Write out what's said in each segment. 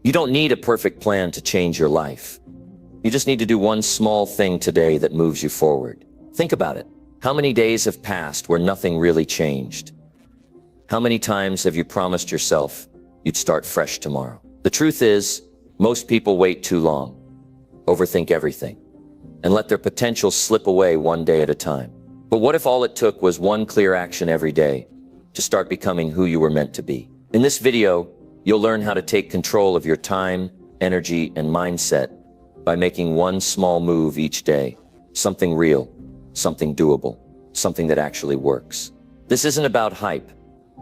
You don't need a perfect plan to change your life. You just need to do one small thing today that moves you forward. Think about it. How many days have passed where nothing really changed? How many times have you promised yourself you'd start fresh tomorrow? The truth is, most people wait too long, overthink everything, and let their potential slip away one day at a time. But what if all it took was one clear action every day to start becoming who you were meant to be? In this video, you'll learn how to take control of your time, energy, and mindset by making one small move each day. Something real, something doable, something that actually works. This isn't about hype.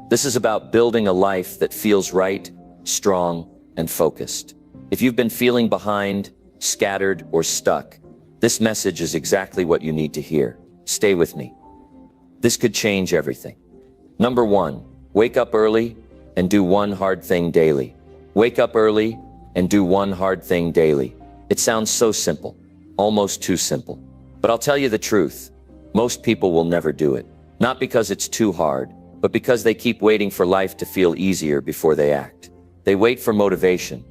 This is about building a life that feels right, strong, and focused. If you've been feeling behind, scattered, or stuck, this message is exactly what you need to hear. Stay with me. This could change everything. Number 1, wake up early and do one hard thing daily. Wake up early and do one hard thing daily. It sounds so simple, almost too simple. But I'll tell you the truth, most people will never do it. Not because it's too hard, but because they keep waiting for life to feel easier before they act. They wait for motivation.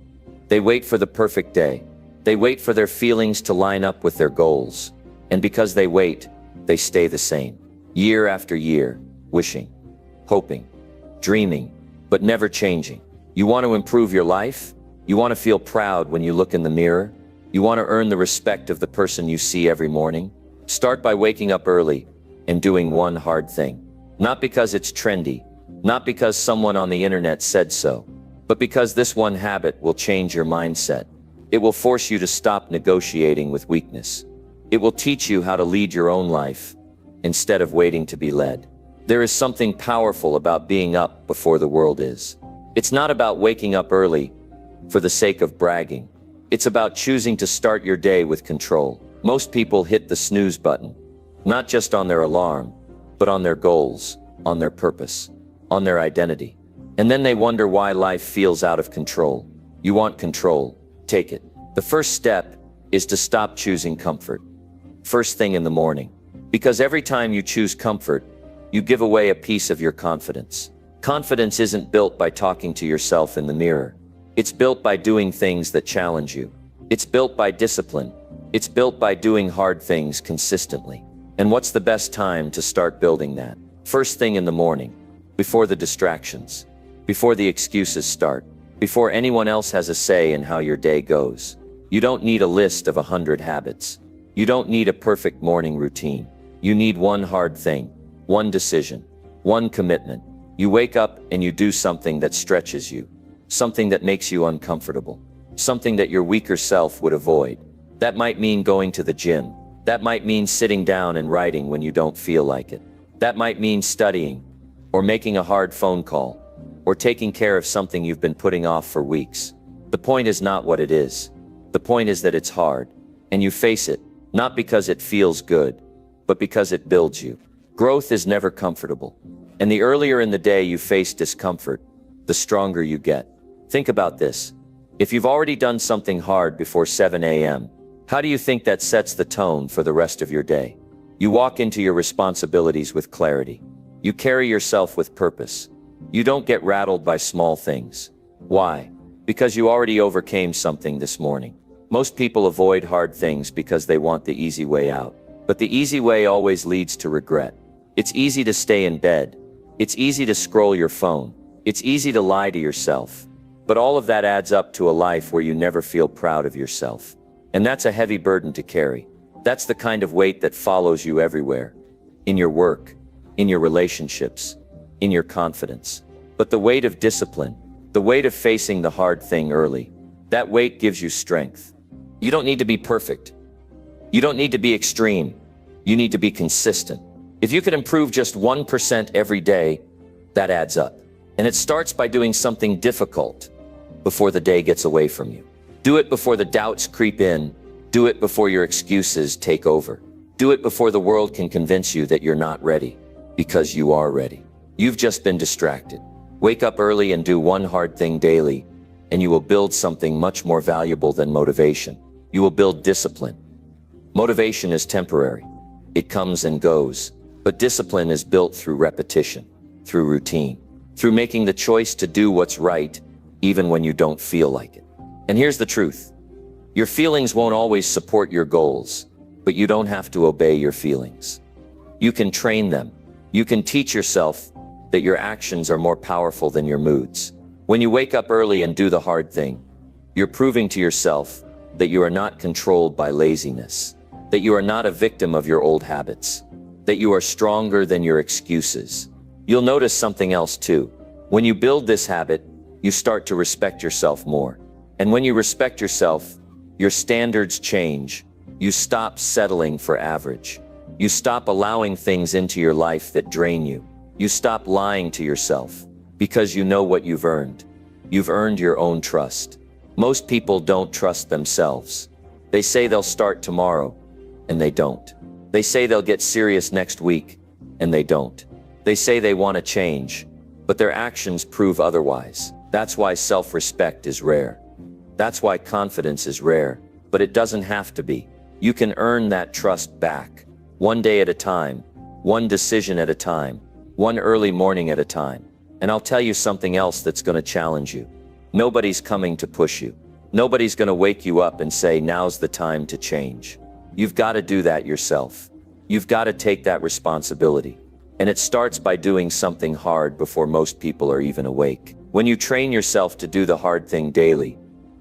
They wait for the perfect day. They wait for their feelings to line up with their goals. And because they wait, they stay the same. Year after year, wishing, hoping, dreaming, but never changing. You want to improve your life? You want to feel proud when you look in the mirror? You want to earn the respect of the person you see every morning? Start by waking up early and doing one hard thing. Not because it's trendy, not because someone on the internet said so, but because this one habit will change your mindset. It will force you to stop negotiating with weakness. It will teach you how to lead your own life instead of waiting to be led. There is something powerful about being up before the world is. It's not about waking up early for the sake of bragging. It's about choosing to start your day with control. Most people hit the snooze button, not just on their alarm, but on their goals, on their purpose, on their identity. And then they wonder why life feels out of control. You want control? Take it. The first step is to stop choosing comfort. First thing in the morning. Because every time you choose comfort, you give away a piece of your confidence. Confidence isn't built by talking to yourself in the mirror. It's built by doing things that challenge you. It's built by discipline. It's built by doing hard things consistently. And what's the best time to start building that? First thing in the morning, before the distractions, before the excuses start, before anyone else has a say in how your day goes. You don't need a list of 100 habits. You don't need a perfect morning routine. You need one hard thing, one decision, one commitment. You wake up and you do something that stretches you, something that makes you uncomfortable, something that your weaker self would avoid. That might mean going to the gym. That might mean sitting down and writing when you don't feel like it. That might mean studying, or making a hard phone call, or taking care of something you've been putting off for weeks. The point is not what it is. The point is that it's hard, and you face it, not because it feels good, but because it builds you. Growth is never comfortable, and the earlier in the day you face discomfort, the stronger you get. Think about this. If you've already done something hard before 7 a.m., how do you think that sets the tone for the rest of your day? You walk into your responsibilities with clarity. You carry yourself with purpose. You don't get rattled by small things. Why? Because you already overcame something this morning. Most people avoid hard things because they want the easy way out. But the easy way always leads to regret. It's easy to stay in bed. It's easy to scroll your phone. It's easy to lie to yourself. But all of that adds up to a life where you never feel proud of yourself. And that's a heavy burden to carry. That's the kind of weight that follows you everywhere. In your work, in your relationships, in your confidence. But the weight of discipline, the weight of facing the hard thing early, that weight gives you strength. You don't need to be perfect. You don't need to be extreme. You need to be consistent. If you can improve just 1% every day, that adds up. And it starts by doing something difficult before the day gets away from you. Do it before the doubts creep in. Do it before your excuses take over. Do it before the world can convince you that you're not ready, because you are ready. You've just been distracted. Wake up early and do one hard thing daily, and you will build something much more valuable than motivation. You will build discipline. Motivation is temporary. It comes and goes. But discipline is built through repetition, through routine, through making the choice to do what's right, even when you don't feel like it. And here's the truth. Your feelings won't always support your goals, but you don't have to obey your feelings. You can train them. You can teach yourself that your actions are more powerful than your moods. When you wake up early and do the hard thing, you're proving to yourself that you are not controlled by laziness, that you are not a victim of your old habits, that you are stronger than your excuses. You'll notice something else too. When you build this habit, you start to respect yourself more. And when you respect yourself, your standards change. You stop settling for average. You stop allowing things into your life that drain you. You stop lying to yourself because you know what you've earned. You've earned your own trust. Most people don't trust themselves. They say they'll start tomorrow, and they don't. They say they'll get serious next week, and they don't. They say they want to change, but their actions prove otherwise. That's why self-respect is rare. That's why confidence is rare, but it doesn't have to be. You can earn that trust back, one day at a time, one decision at a time, one early morning at a time. And I'll tell you something else that's going to challenge you. Nobody's coming to push you. Nobody's going to wake you up and say, now's the time to change. You've got to do that yourself. You've got to take that responsibility. And it starts by doing something hard before most people are even awake. When you train yourself to do the hard thing daily,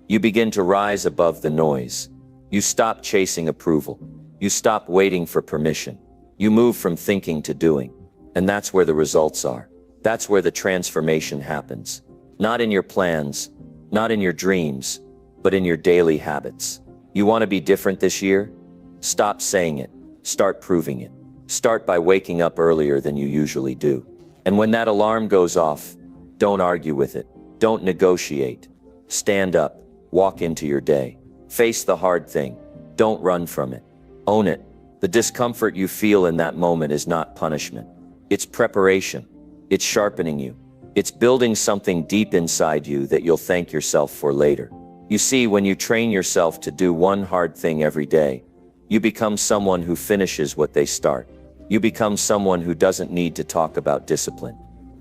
you begin to rise above the noise. You stop chasing approval. You stop waiting for permission. You move from thinking to doing. And that's where the results are. That's where the transformation happens. Not in your plans, not in your dreams, but in your daily habits. You want to be different this year? Stop saying it. Start proving it. Start by waking up earlier than you usually do. And when that alarm goes off, don't argue with it. Don't negotiate. Stand up. Walk into your day. Face the hard thing. Don't run from it. Own it. The discomfort you feel in that moment is not punishment. It's preparation. It's sharpening you. It's building something deep inside you that you'll thank yourself for later. You see, when you train yourself to do one hard thing every day, you become someone who finishes what they start. You become someone who doesn't need to talk about discipline.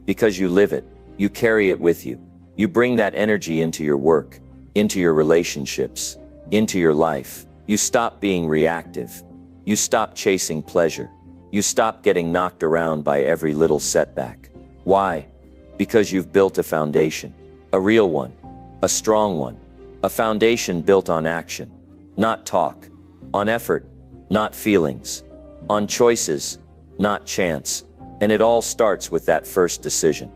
Because you live it, you carry it with you. You bring that energy into your work, into your relationships, into your life. You stop being reactive. You stop chasing pleasure. You stop getting knocked around by every little setback. Why? Because you've built a foundation. A real one. A strong one. A foundation built on action. Not talk. On effort. Not feelings. On choices. Not chance. And it all starts with that first decision.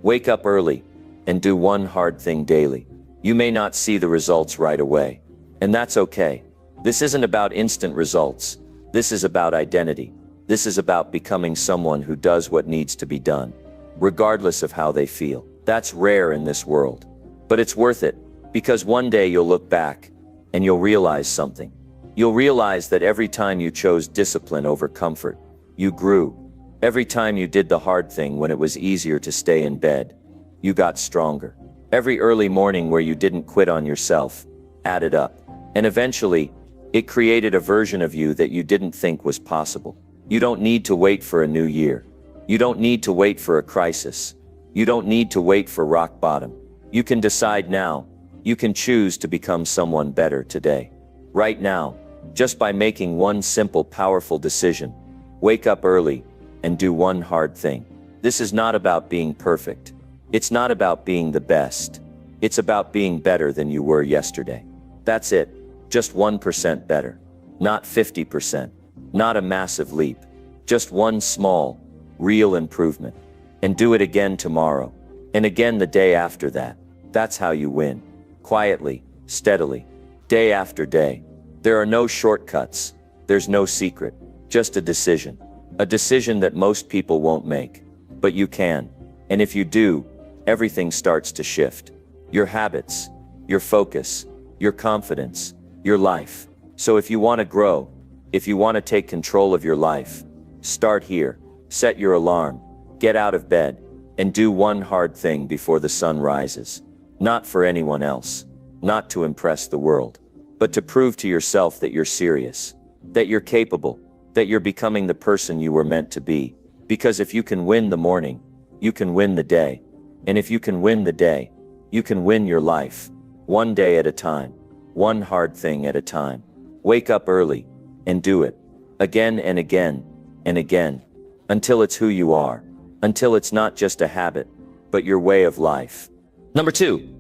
Wake up early and do one hard thing daily. You may not see the results right away. And that's okay. This isn't about instant results. This is about identity. This is about becoming someone who does what needs to be done, regardless of how they feel. That's rare in this world. But it's worth it, because one day you'll look back and you'll realize something. You'll realize that every time you chose discipline over comfort, you grew. Every time you did the hard thing when it was easier to stay in bed, you got stronger. Every early morning where you didn't quit on yourself added up. And eventually, it created a version of you that you didn't think was possible. You don't need to wait for a new year. You don't need to wait for a crisis. You don't need to wait for rock bottom. You can decide now. You can choose to become someone better today. Right now, just by making one simple, powerful decision. Wake up early and do one hard thing. This is not about being perfect. It's not about being the best. It's about being better than you were yesterday. That's it. Just 1% better. Not 50%. Not a massive leap. Just one small, real improvement. And do it again tomorrow. And again the day after that. That's how you win. Quietly, steadily, day after day. There are no shortcuts. There's no secret. Just a decision. A decision that most people won't make. But you can. And if you do, everything starts to shift. Your habits, your focus, your confidence, your life. So if you want to grow, if you want to take control of your life, start here. Set your alarm, get out of bed, and do one hard thing before the sun rises. Not for anyone else, not to impress the world, but to prove to yourself that you're serious, that you're capable, that you're becoming the person you were meant to be. Because if you can win the morning, you can win the day. And if you can win the day, You can win your life, one day at a time, one hard thing at a time. Wake up early and do it, again and again and again, until it's who you are, until it's not just a habit, but your way of life. Number 2,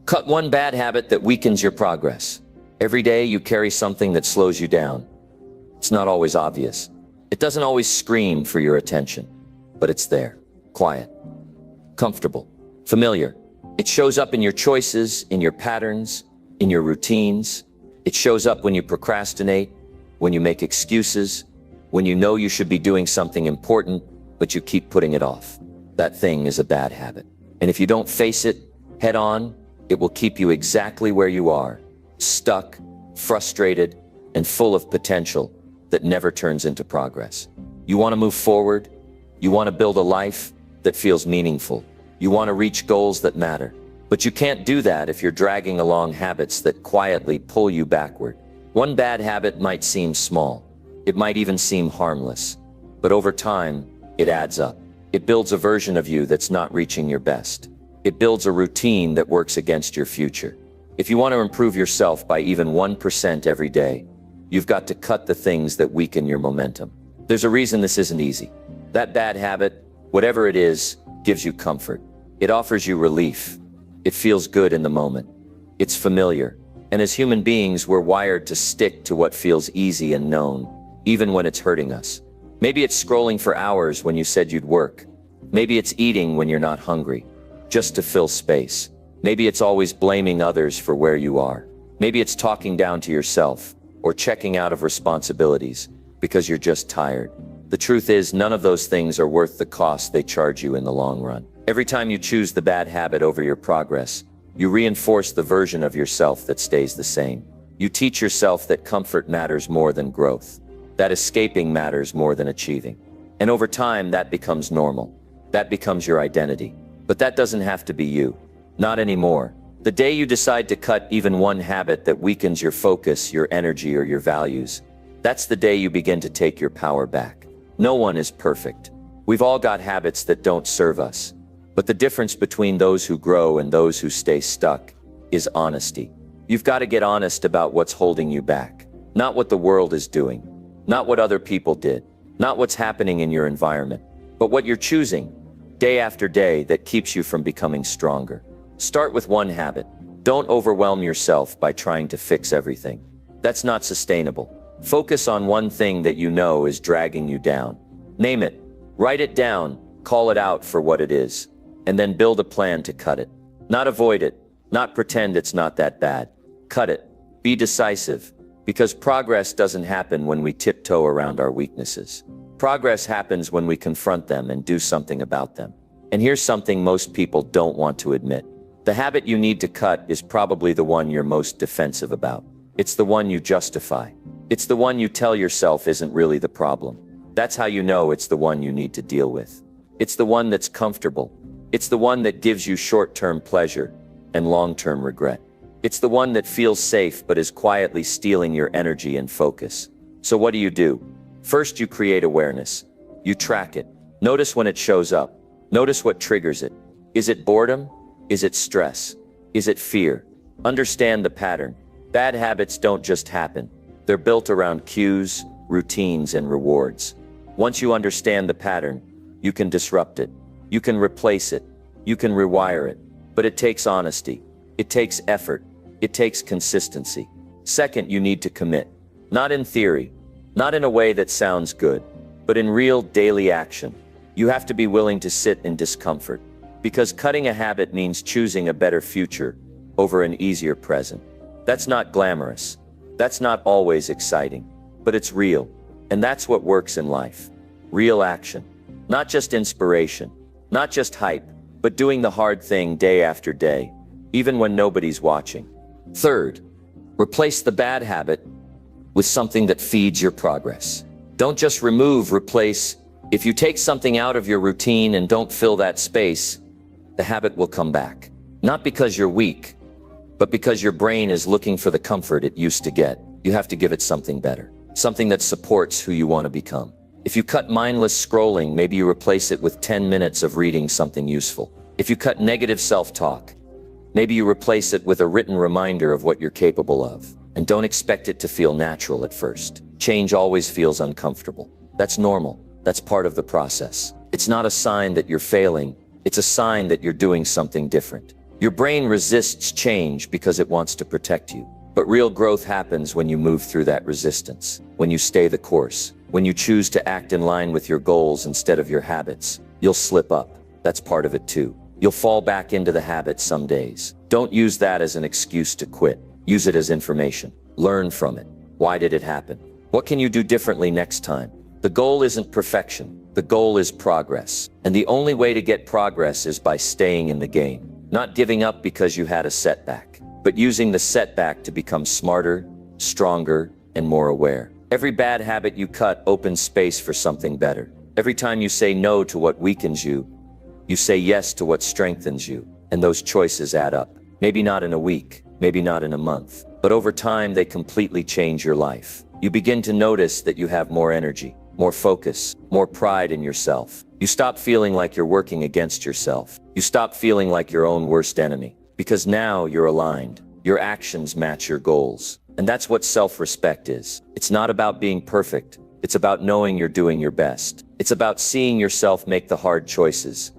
cut one bad habit that weakens your progress. Every day you carry something that slows you down. It's not always obvious. It doesn't always scream for your attention, but it's there, quiet, comfortable, familiar. It shows up in your choices, in your patterns, in your routines. It shows up when you procrastinate, when you make excuses, when you know you should be doing something important, but you keep putting it off. That thing is a bad habit. And if you don't face it head on, it will keep you exactly where you are, stuck, frustrated, and full of potential that never turns into progress. You want to move forward. You want to build a life that feels meaningful. You want to reach goals that matter. But you can't do that if you're dragging along habits that quietly pull you backward. One bad habit might seem small. It might even seem harmless. But over time, it adds up. It builds a version of you that's not reaching your best. It builds a routine that works against your future. If you want to improve yourself by even 1% every day, you've got to cut the things that weaken your momentum. There's a reason this isn't easy. That bad habit, whatever it is, gives you comfort. It offers you relief. It feels good in the moment. It's familiar. And as human beings, we're wired to stick to what feels easy and known, even when it's hurting us. Maybe it's scrolling for hours when you said you'd work. Maybe it's eating when you're not hungry, just to fill space. Maybe it's always blaming others for where you are. Maybe it's talking down to yourself or checking out of responsibilities because you're just tired. The truth is, none of those things are worth the cost they charge you in the long run. Every time you choose the bad habit over your progress, you reinforce the version of yourself that stays the same. You teach yourself that comfort matters more than growth, that escaping matters more than achieving. And over time, that becomes normal. That becomes your identity. But that doesn't have to be you. Not anymore. The day you decide to cut even one habit that weakens your focus, your energy, or your values, that's the day you begin to take your power back. No one is perfect. We've all got habits that don't serve us. But the difference between those who grow and those who stay stuck is honesty. You've got to get honest about what's holding you back. Not what the world is doing. Not what other people did. Not what's happening in your environment. But what you're choosing, day after day, that keeps you from becoming stronger. Start with one habit. Don't overwhelm yourself by trying to fix everything. That's not sustainable. Focus on one thing that you know is dragging you down. Name it. Write it down. Call it out for what it is. And then build a plan to cut it. Not avoid it. Not pretend it's not that bad. Cut it. Be decisive. Because progress doesn't happen when we tiptoe around our weaknesses. Progress happens when we confront them and do something about them. And here's something most people don't want to admit. The habit you need to cut is probably the one you're most defensive about. It's the one you justify. It's the one you tell yourself isn't really the problem. That's how you know it's the one you need to deal with. It's the one that's comfortable. It's the one that gives you short-term pleasure and long-term regret. It's the one that feels safe but is quietly stealing your energy and focus. So what do? First, you create awareness. You track it. Notice when it shows up. Notice what triggers it. Is it boredom? Is it stress? Is it fear? Understand the pattern. Bad habits don't just happen. They're built around cues, routines, and rewards. Once you understand the pattern, you can disrupt it. You can replace it. You can rewire it. But it takes honesty. It takes effort. It takes consistency. Second, you need to commit. Not in theory. Not in a way that sounds good. But in real daily action. You have to be willing to sit in discomfort. Because cutting a habit means choosing a better future over an easier present. That's not glamorous. That's not always exciting. But it's real. And that's what works in life. Real action. Not just inspiration. Not just hype. But doing the hard thing day after day, even when nobody's watching. Third, replace the bad habit with something that feeds your progress. Don't just remove, replace. If you take something out of your routine and don't fill that space, the habit will come back. Not because you're weak, but because your brain is looking for the comfort it used to get. You have to give it something better. Something that supports who you want to become. If you cut mindless scrolling, maybe you replace it with 10 minutes of reading something useful. If you cut negative self-talk, Maybe you replace it with a written reminder of what you're capable of. And don't expect it to feel natural at first. Change always feels uncomfortable. That's normal. That's part of the process. It's not a sign that you're failing. It's a sign that you're doing something different. Your brain resists change because it wants to protect you. But real growth happens when you move through that resistance, when you stay the course, when you choose to act in line with your goals instead of your habits. You'll slip up. That's part of it too. You'll fall back into the habit some days. Don't use that as an excuse to quit. Use it as information. Learn from it. Why did it happen? What can you do differently next time? The goal isn't perfection. The goal is progress. And the only way to get progress is by staying in the game. Not giving up because you had a setback, but using the setback to become smarter, stronger, and more aware. Every bad habit you cut opens space for something better. Every time you say no to what weakens you, you say yes to what strengthens you. And those choices add up. Maybe not in a week, maybe not in a month, but over time they completely change your life. You begin to notice that you have more energy, more focus, more pride in yourself. You stop feeling like you're working against yourself. You stop feeling like your own worst enemy, because now you're aligned. Your actions match your goals. And that's what self-respect is. It's not about being perfect. It's about knowing you're doing your best. It's about seeing yourself make the hard choices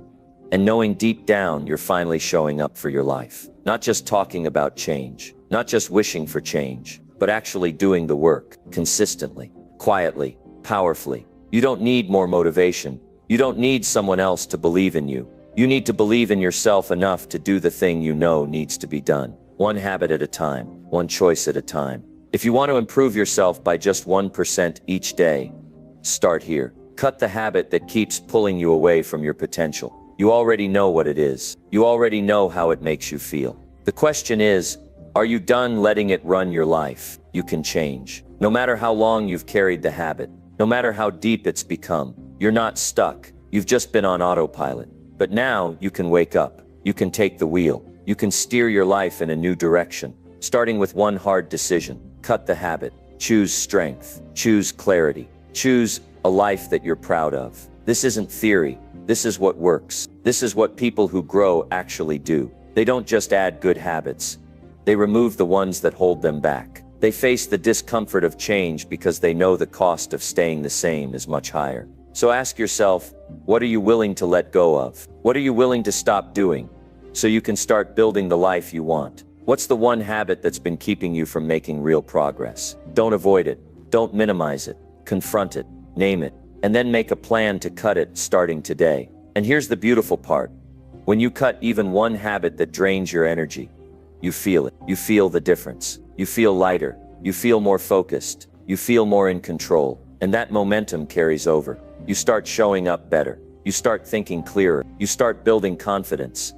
and knowing deep down you're finally showing up for your life. Not just talking about change, not just wishing for change, but actually doing the work consistently, quietly, powerfully. You don't need more motivation. You don't need someone else to believe in you. You need to believe in yourself enough to do the thing you know needs to be done. One habit at a time, one choice at a time. If you want to improve yourself by just 1% each day, start here. Cut the habit that keeps pulling you away from your potential. You already know what it is. You already know how it makes you feel. The question is, are you done letting it run your life? You can change. No matter how long you've carried the habit, no matter how deep it's become, you're not stuck. You've just been on autopilot. But now you can wake up. You can take the wheel. You can steer your life in a new direction, starting with one hard decision. Cut the habit. Choose strength. Choose clarity. Choose a life that you're proud of. This isn't theory. This is what works. This is what people who grow actually do. They don't just add good habits. They remove the ones that hold them back. They face the discomfort of change because they know the cost of staying the same is much higher. So ask yourself, what are you willing to let go of? What are you willing to stop doing so you can start building the life you want? What's the one habit that's been keeping you from making real progress? Don't avoid it. Don't minimize it. Confront it. Name it. And then make a plan to cut it starting today. And here's the beautiful part. When you cut even one habit that drains your energy, you feel it. You feel the difference. You feel lighter. You feel more focused. You feel more in control. And that momentum carries over. You start showing up better. You start thinking clearer. You start building confidence.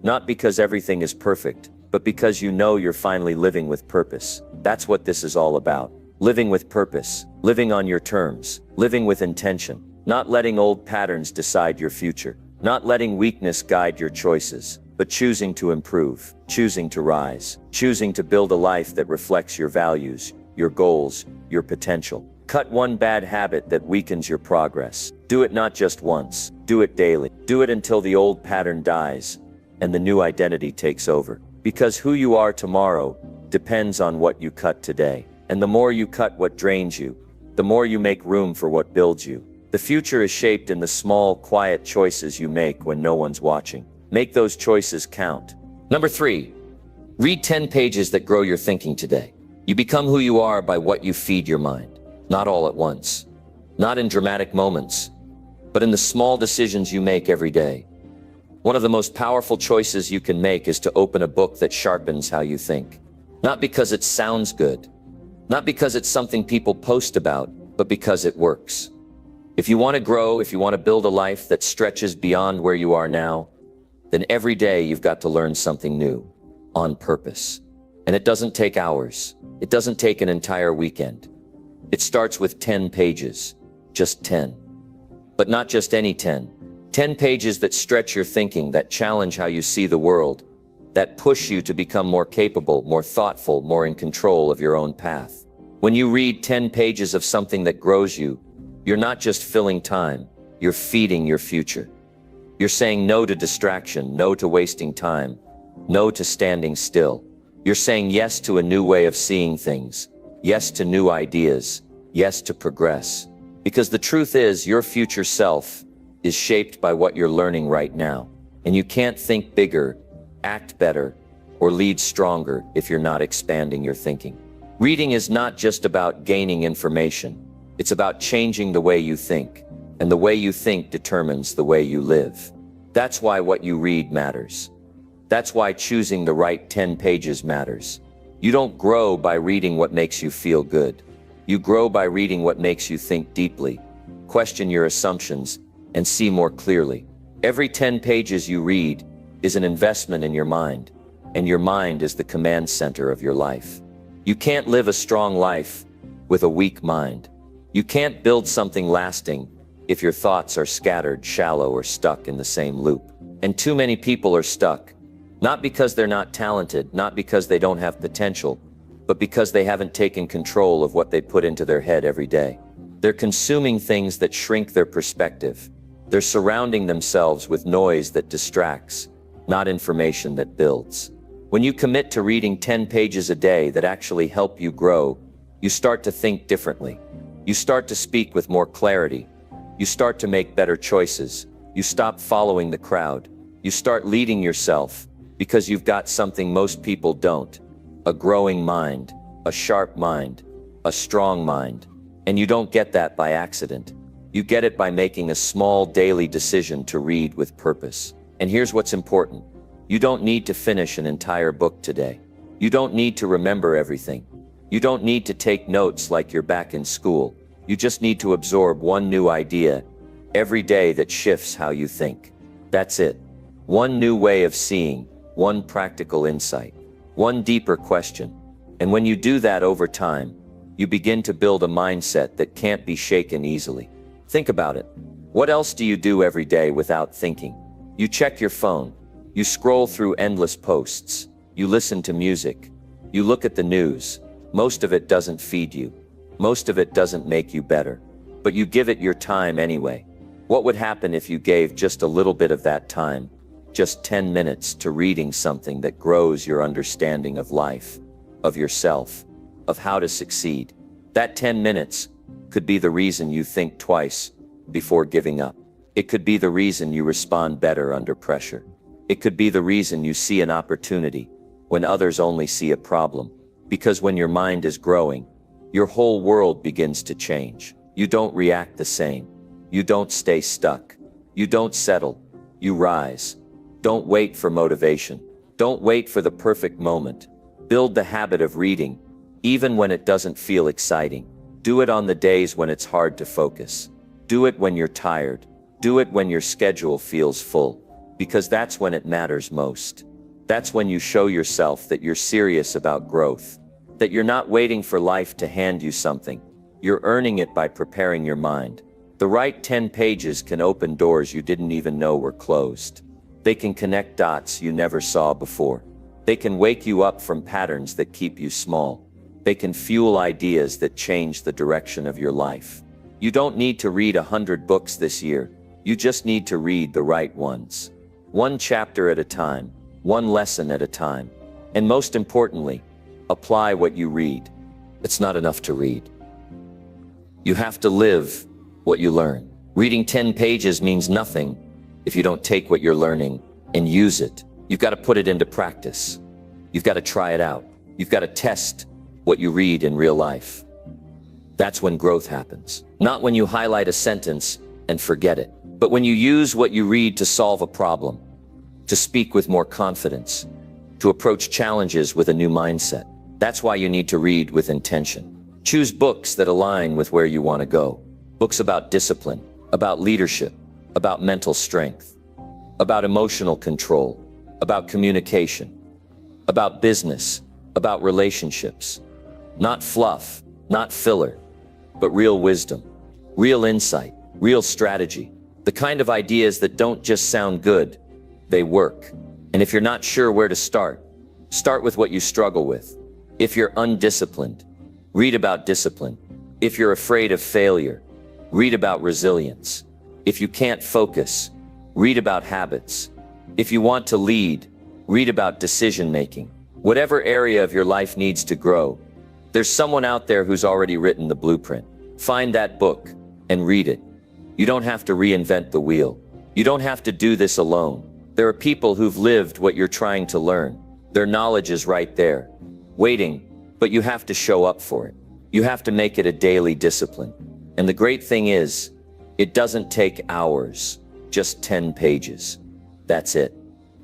Not because everything is perfect, but because you know you're finally living with purpose. That's what this is all about. Living with purpose, living on your terms, living with intention, not letting old patterns decide your future, not letting weakness guide your choices, but choosing to improve, choosing to rise, choosing to build a life that reflects your values, your goals, your potential. Cut one bad habit that weakens your progress. Do it not just once, do it daily. Do it until the old pattern dies and the new identity takes over. Because who you are tomorrow depends on what you cut today. And the more you cut what drains you, the more you make room for what builds you. The future is shaped in the small, quiet choices you make when no one's watching. Make those choices count. Number 3, read 10 pages that grow your thinking today. You become who you are by what you feed your mind. Not all at once. Not in dramatic moments, but in the small decisions you make every day. One of the most powerful choices you can make is to open a book that sharpens how you think. Not because it sounds good. Not because it's something people post about, but because it works. If you want to grow, if you want to build a life that stretches beyond where you are now, then every day you've got to learn something new, on purpose. And it doesn't take hours. It doesn't take an entire weekend. It starts with 10 pages, just 10. But not just any 10. 10 pages that stretch your thinking, that challenge how you see the world, that push you to become more capable, more thoughtful, more in control of your own path. When you read 10 pages of something that grows you, you're not just filling time, you're feeding your future. You're saying no to distraction, no to wasting time, no to standing still. You're saying yes to a new way of seeing things, yes to new ideas, yes to progress. Because the truth is, your future self is shaped by what you're learning right now. And you can't think bigger, act better, or lead stronger if you're not expanding your thinking. Reading is not just about gaining information. It's about changing the way you think. And the way you think determines the way you live. That's why what you read matters. That's why choosing the right 10 pages matters. You don't grow by reading what makes you feel good. You grow by reading what makes you think deeply, question your assumptions, and see more clearly. Every 10 pages you read is an investment in your mind, and your mind is the command center of your life. You can't live a strong life with a weak mind. You can't build something lasting if your thoughts are scattered, shallow, or stuck in the same loop. And too many people are stuck. Not because they're not talented, not because they don't have potential, but because they haven't taken control of what they put into their head every day. They're consuming things that shrink their perspective. They're surrounding themselves with noise that distracts, not information that builds. When you commit to reading 10 pages a day that actually help you grow, you start to think differently. You start to speak with more clarity. You start to make better choices. You stop following the crowd. You start leading yourself. Because you've got something most people don't: a growing mind, a sharp mind, a strong mind. And you don't get that by accident. You get it by making a small daily decision to read with purpose. And here's what's important. You don't need to finish an entire book today. You don't need to remember everything. You don't need to take notes like you're back in school. You just need to absorb one new idea every day that shifts how you think. That's it. One new way of seeing, one practical insight, one deeper question. And when you do that over time, you begin to build a mindset that can't be shaken easily. Think about it. What else do you do every day without thinking? You check your phone. You scroll through endless posts. You listen to music. You look at the news. Most of it doesn't feed you. Most of it doesn't make you better. But you give it your time anyway. What would happen if you gave just a little bit of that time, just 10 minutes, to reading something that grows your understanding of life, of yourself, of how to succeed? That 10 minutes could be the reason you think twice before giving up. It could be the reason you respond better under pressure. It could be the reason you see an opportunity when others only see a problem. Because when your mind is growing, your whole world begins to change. You don't react the same. You don't stay stuck. You don't settle. You rise. Don't wait for motivation. Don't wait for the perfect moment. Build the habit of reading, even when it doesn't feel exciting. Do it on the days when it's hard to focus. Do it when you're tired. Do it when your schedule feels full. Because that's when it matters most. That's when you show yourself that you're serious about growth. That you're not waiting for life to hand you something. You're earning it by preparing your mind. The right 10 pages can open doors you didn't even know were closed. They can connect dots you never saw before. They can wake you up from patterns that keep you small. They can fuel ideas that change the direction of your life. You don't need to read 100 books this year. You just need to read the right ones. One chapter at a time, one lesson at a time. And most importantly, apply what you read. It's not enough to read. You have to live what you learn. Reading 10 pages means nothing if you don't take what you're learning and use it. You've got to put it into practice. You've got to try it out. You've got to test what you read in real life. That's when growth happens. Not when you highlight a sentence and forget it, but when you use what you read to solve a problem, to speak with more confidence, to approach challenges with a new mindset. That's why you need to read with intention. Choose books that align with where you want to go. Books about discipline, about leadership, about mental strength, about emotional control, about communication, about business, about relationships. Not fluff, not filler, but real wisdom, real insight, real strategy. The kind of ideas that don't just sound good, they work. And if you're not sure where to start with what you struggle with. If you're undisciplined, read about discipline. If you're afraid of failure, read about resilience. If you can't focus, read about habits. If you want to lead, Read about decision making. Whatever area of your life needs to grow, there's someone out there who's already written the blueprint. Find that book and read it. You don't have to reinvent the wheel. You don't have to do this alone. There are people who've lived what you're trying to learn. Their knowledge is right there, waiting, but you have to show up for it. You have to make it a daily discipline. And the great thing is, it doesn't take hours, just 10 pages. That's it.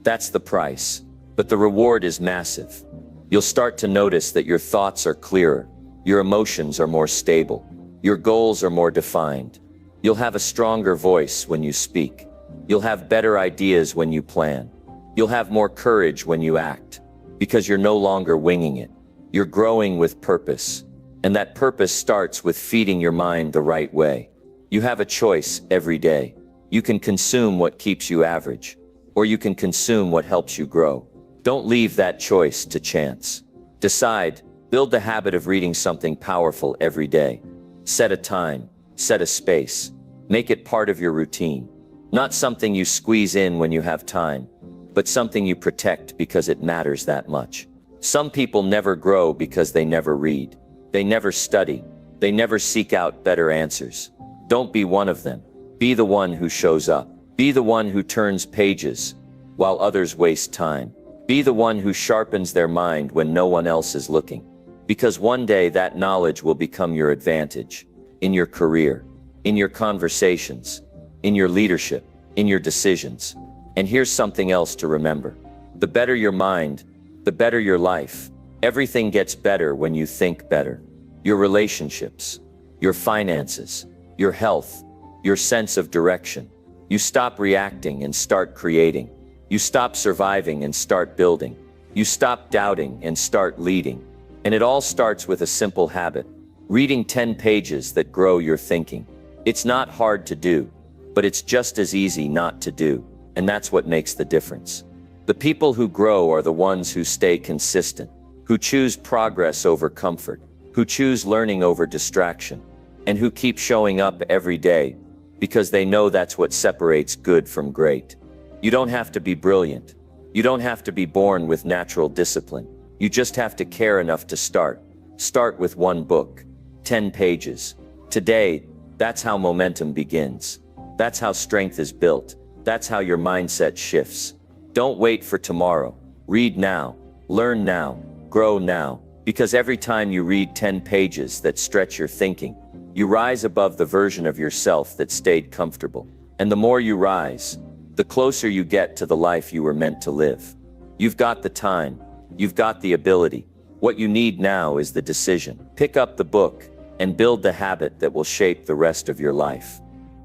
That's the price. But the reward is massive. You'll start to notice that your thoughts are clearer, your emotions are more stable, your goals are more defined. You'll have a stronger voice when you speak. You'll have better ideas when you plan. You'll have more courage when you act, because you're no longer winging it. You're growing with purpose, and that purpose starts with feeding your mind the right way. You have a choice every day. You can consume what keeps you average, or you can consume what helps you grow. Don't leave that choice to chance. Decide, build the habit of reading something powerful every day. Set a time, set a space, make it part of your routine. Not something you squeeze in when you have time, but something you protect because it matters that much. Some people never grow because they never read. They never study. They never seek out better answers. Don't be one of them. Be the one who shows up. Be the one who turns pages while others waste time. Be the one who sharpens their mind when no one else is looking. Because one day that knowledge will become your advantage. In your career, in your conversations, in your leadership, in your decisions. And here's something else to remember. The better your mind, the better your life. Everything gets better when you think better. Your relationships, your finances, your health, your sense of direction. You stop reacting and start creating. You stop surviving and start building. You stop doubting and start leading. And it all starts with a simple habit. Reading 10 pages that grow your thinking. It's not hard to do, but it's just as easy not to do. And that's what makes the difference. The people who grow are the ones who stay consistent, who choose progress over comfort, who choose learning over distraction, and who keep showing up every day because they know that's what separates good from great. You don't have to be brilliant. You don't have to be born with natural discipline. You just have to care enough to start. Start with one book, 10 pages. Today, that's how momentum begins. That's how strength is built. That's how your mindset shifts. Don't wait for tomorrow. Read now, learn now, grow now. Because every time you read 10 pages that stretch your thinking, you rise above the version of yourself that stayed comfortable. And the more you rise, the closer you get to the life you were meant to live. You've got the time. You've got the ability. What you need now is the decision. Pick up the book and build the habit that will shape the rest of your life.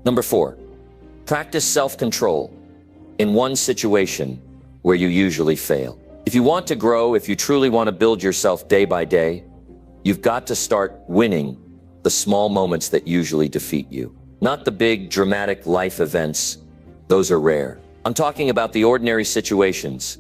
Number 4, practice self-control in one situation where you usually fail. If you want to grow, if you truly want to build yourself day by day, you've got to start winning the small moments that usually defeat you. Not the big, dramatic life events. Those are rare. I'm talking about the ordinary situations,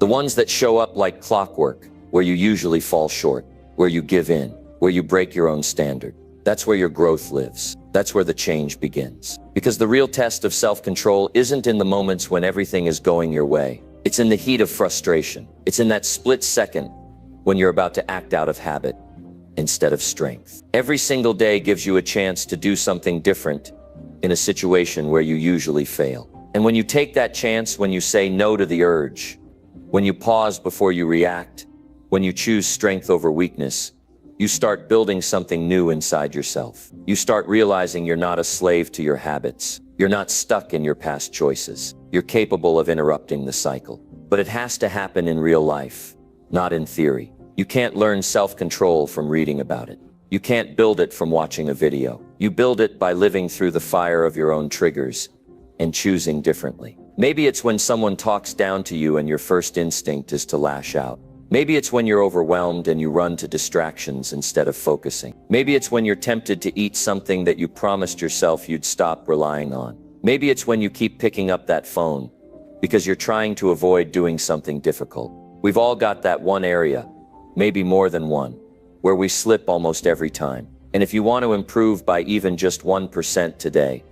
the ones that show up like clockwork, where you usually fall short, where you give in, where you break your own standard. That's where your growth lives. That's where the change begins. Because the real test of self-control isn't in the moments when everything is going your way. It's in the heat of frustration. It's in that split second when you're about to act out of habit instead of strength. Every single day gives you a chance to do something different in a situation where you usually fail. And when you take that chance, when you say no to the urge, when you pause before you react, when you choose strength over weakness, you start building something new inside yourself. You start realizing you're not a slave to your habits. You're not stuck in your past choices. You're capable of interrupting the cycle. But it has to happen in real life, not in theory. You can't learn self-control from reading about it. You can't build it from watching a video. You build it by living through the fire of your own triggers and choosing differently. Maybe it's when someone talks down to you and your first instinct is to lash out. Maybe it's when you're overwhelmed and you run to distractions instead of focusing. Maybe it's when you're tempted to eat something that you promised yourself you'd stop relying on. Maybe it's when you keep picking up that phone because you're trying to avoid doing something difficult. We've all got that one area, maybe more than one, where we slip almost every time. And if you want to improve by even just 1% today,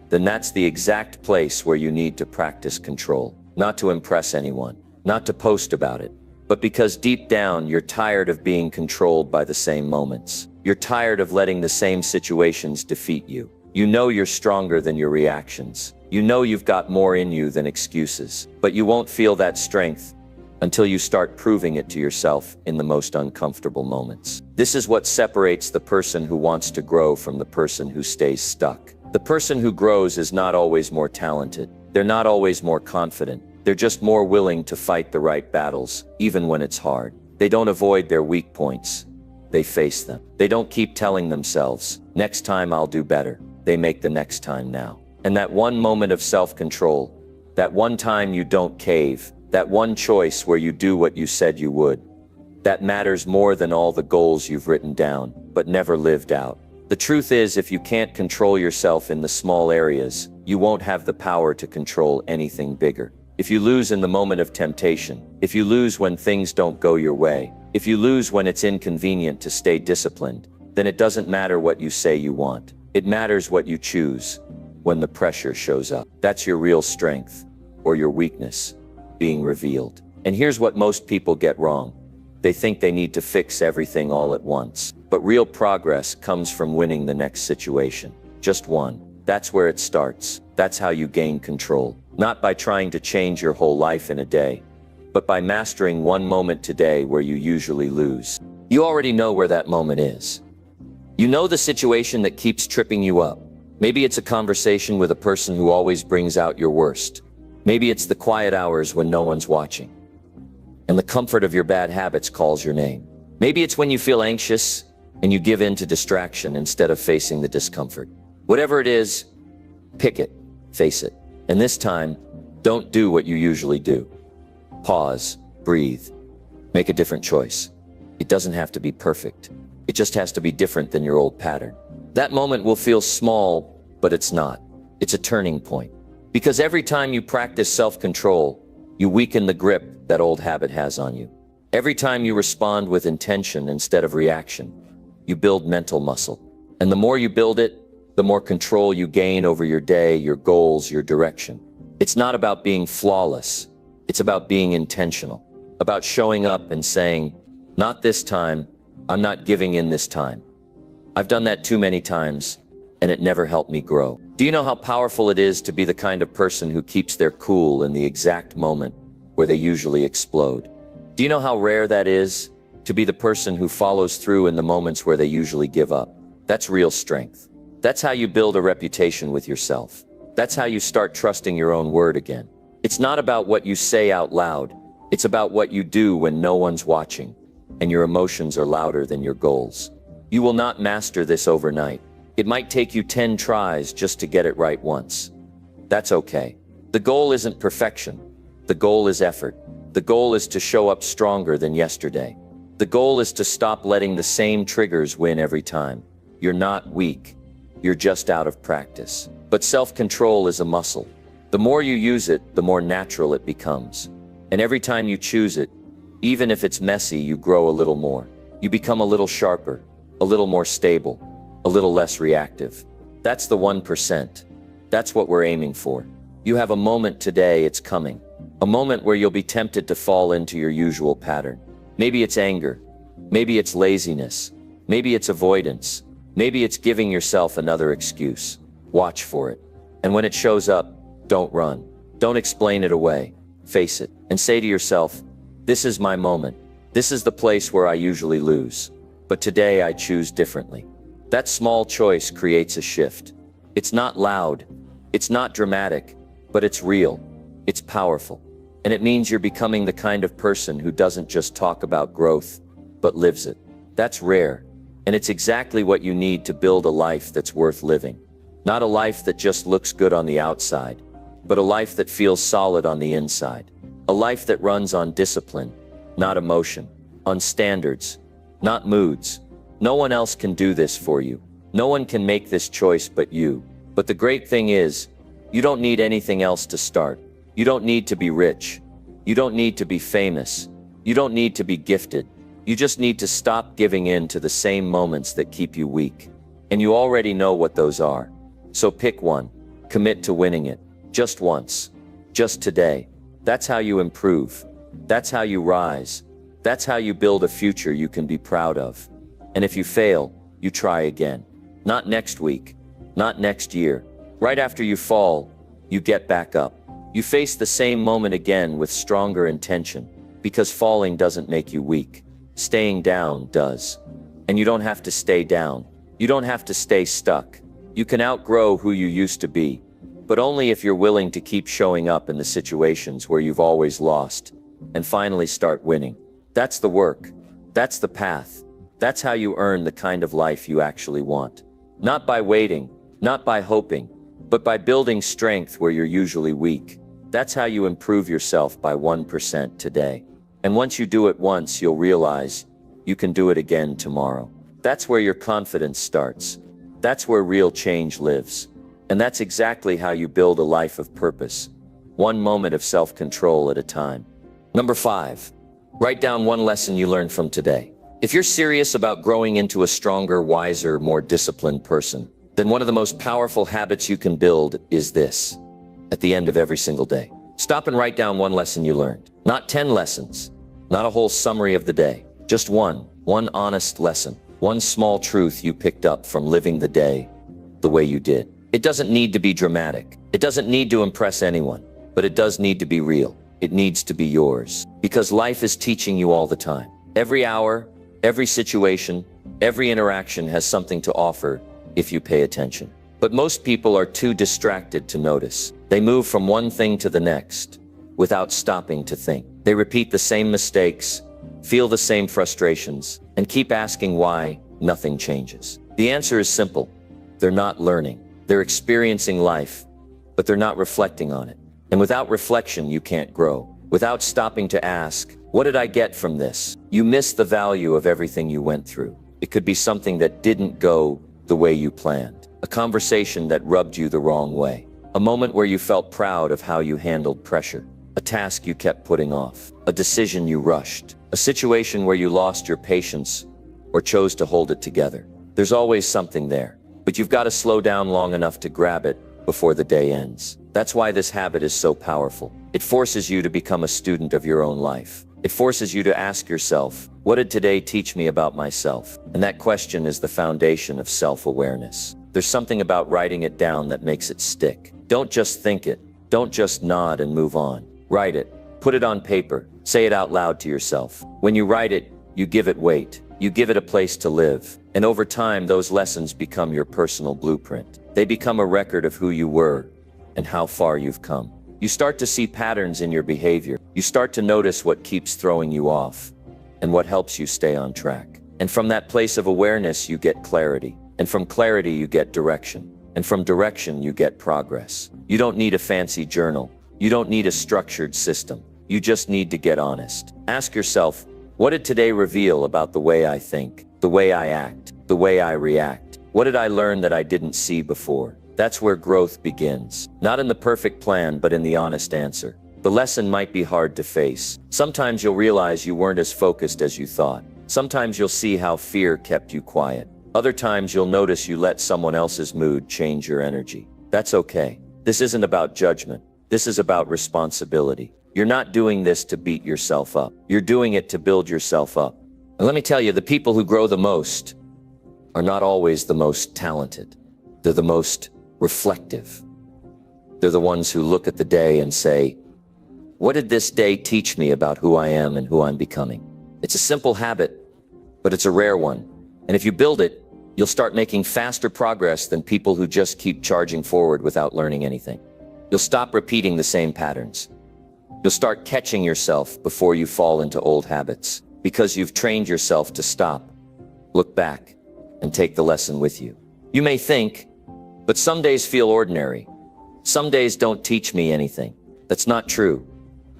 then that's the exact place where you need to practice control. Not to impress anyone, not to post about it, but because deep down you're tired of being controlled by the same moments. You're tired of letting the same situations defeat you. You know you're stronger than your reactions. You know you've got more in you than excuses, but you won't feel that strength until you start proving it to yourself in the most uncomfortable moments. This is what separates the person who wants to grow from the person who stays stuck. The person who grows is not always more talented. They're not always more confident. They're just more willing to fight the right battles, even when it's hard. They don't avoid their weak points. They face them. They don't keep telling themselves, next time I'll do better. They make the next time now. And that one moment of self-control, that one time you don't cave, that one choice where you do what you said you would, that matters more than all the goals you've written down, but never lived out. The truth is, if you can't control yourself in the small areas, you won't have the power to control anything bigger. If you lose in the moment of temptation, if you lose when things don't go your way, if you lose when it's inconvenient to stay disciplined, then it doesn't matter what you say you want. It matters what you choose when the pressure shows up. That's your real strength, or your weakness, being revealed. And here's what most people get wrong. They think they need to fix everything all at once. But real progress comes from winning the next situation. Just one. That's where it starts. That's how you gain control. Not by trying to change your whole life in a day, but by mastering one moment today where you usually lose. You already know where that moment is. You know the situation that keeps tripping you up. Maybe it's a conversation with a person who always brings out your worst. Maybe it's the quiet hours when no one's watching, and the comfort of your bad habits calls your name. Maybe it's when you feel anxious and you give in to distraction instead of facing the discomfort. Whatever it is, pick it, face it. And this time, don't do what you usually do. Pause, breathe, make a different choice. It doesn't have to be perfect. It just has to be different than your old pattern. That moment will feel small, but it's not. It's a turning point. Because every time you practice self-control, you weaken the grip that old habit has on you. Every time you respond with intention instead of reaction, you build mental muscle. And the more you build it, the more control you gain over your day, your goals, your direction. It's not about being flawless. It's about being intentional, about showing up and saying, not this time, I'm not giving in this time. I've done that too many times, and it never helped me grow. Do you know how powerful it is to be the kind of person who keeps their cool in the exact moment where they usually explode? Do you know how rare that is, to be the person who follows through in the moments where they usually give up? That's real strength. That's how you build a reputation with yourself. That's how you start trusting your own word again. It's not about what you say out loud. It's about what you do when no one's watching, and your emotions are louder than your goals. You will not master this overnight. It might take you 10 tries just to get it right once. That's okay. The goal isn't perfection. The goal is effort. The goal is to show up stronger than yesterday. The goal is to stop letting the same triggers win every time. You're not weak. You're just out of practice. But self-control is a muscle. The more you use it, the more natural it becomes. And every time you choose it, even if it's messy, you grow a little more. You become a little sharper, a little more stable, a little less reactive. That's the 1%. That's what we're aiming for. You have a moment today, it's coming. A moment where you'll be tempted to fall into your usual pattern. Maybe it's anger. Maybe it's laziness. Maybe it's avoidance. Maybe it's giving yourself another excuse. Watch for it. And when it shows up, don't run. Don't explain it away. Face it and say to yourself, this is my moment. This is the place where I usually lose. But today I choose differently. That small choice creates a shift. It's not loud. It's not dramatic, but it's real. It's powerful. And it means you're becoming the kind of person who doesn't just talk about growth, but lives it. That's rare. And it's exactly what you need to build a life that's worth living. Not a life that just looks good on the outside, but a life that feels solid on the inside. A life that runs on discipline, not emotion, on standards, not moods. No one else can do this for you. No one can make this choice but you. But the great thing is, you don't need anything else to start. You don't need to be rich. You don't need to be famous. You don't need to be gifted. You just need to stop giving in to the same moments that keep you weak. And you already know what those are. So pick one. Commit to winning it. Just once. Just today. That's how you improve. That's how you rise. That's how you build a future you can be proud of. And if you fail, you try again. Not next week, not next year. Right after you fall, you get back up. You face the same moment again with stronger intention, because falling doesn't make you weak. Staying down does. And you don't have to stay down. You don't have to stay stuck. You can outgrow who you used to be, but only if you're willing to keep showing up in the situations where you've always lost, and finally start winning. That's the work. That's the path. That's how you earn the kind of life you actually want. Not by waiting, not by hoping, but by building strength where you're usually weak. That's how you improve yourself by 1% today. And once you do it once, you'll realize you can do it again tomorrow. That's where your confidence starts. That's where real change lives. And that's exactly how you build a life of purpose, one moment of self-control at a time. Number 5, write down one lesson you learned from today. If you're serious about growing into a stronger, wiser, more disciplined person, then one of the most powerful habits you can build is this. At the end of every single day, stop and write down one lesson you learned. Not 10 lessons, not a whole summary of the day. Just one honest lesson, one small truth you picked up from living the day the way you did. It doesn't need to be dramatic. It doesn't need to impress anyone, but it does need to be real. It needs to be yours. Because life is teaching you all the time. Every hour, every situation, every interaction has something to offer if you pay attention. But most people are too distracted to notice. They move from one thing to the next without stopping to think. They repeat the same mistakes, feel the same frustrations, and keep asking why nothing changes. The answer is simple. They're not learning. They're experiencing life, but they're not reflecting on it. And without reflection, you can't grow. Without stopping to ask, what did I get from this? You miss the value of everything you went through. It could be something that didn't go the way you planned. A conversation that rubbed you the wrong way. A moment where you felt proud of how you handled pressure. A task you kept putting off. A decision you rushed. A situation where you lost your patience or chose to hold it together. There's always something there, but you've got to slow down long enough to grab it before the day ends. That's why this habit is so powerful. It forces you to become a student of your own life. It forces you to ask yourself, what did today teach me about myself? And that question is the foundation of self-awareness. There's something about writing it down that makes it stick. Don't just think it. Don't just nod and move on. Write it. Put it on paper. Say it out loud to yourself. When you write it, you give it weight. You give it a place to live. And over time, those lessons become your personal blueprint. They become a record of who you were and how far you've come. You start to see patterns in your behavior. You start to notice what keeps throwing you off and what helps you stay on track. And from that place of awareness, you get clarity. And from clarity, you get direction. And from direction, you get progress. You don't need a fancy journal. You don't need a structured system. You just need to get honest. Ask yourself, what did today reveal about the way I think, the way I act, the way I react? What did I learn that I didn't see before? That's where growth begins. Not in the perfect plan, but in the honest answer. The lesson might be hard to face. Sometimes you'll realize you weren't as focused as you thought. Sometimes you'll see how fear kept you quiet. Other times you'll notice you let someone else's mood change your energy. That's okay. This isn't about judgment. This is about responsibility. You're not doing this to beat yourself up. You're doing it to build yourself up. And let me tell you, the people who grow the most are not always the most talented. They're the most reflective. They're the ones who look at the day and say, what did this day teach me about who I am and who I'm becoming? It's a simple habit, but it's a rare one. And if you build it, you'll start making faster progress than people who just keep charging forward without learning anything. You'll stop repeating the same patterns. You'll start catching yourself before you fall into old habits, because you've trained yourself to stop, look back, and take the lesson with you. You may think, but some days feel ordinary. Some days don't teach me anything. That's not true.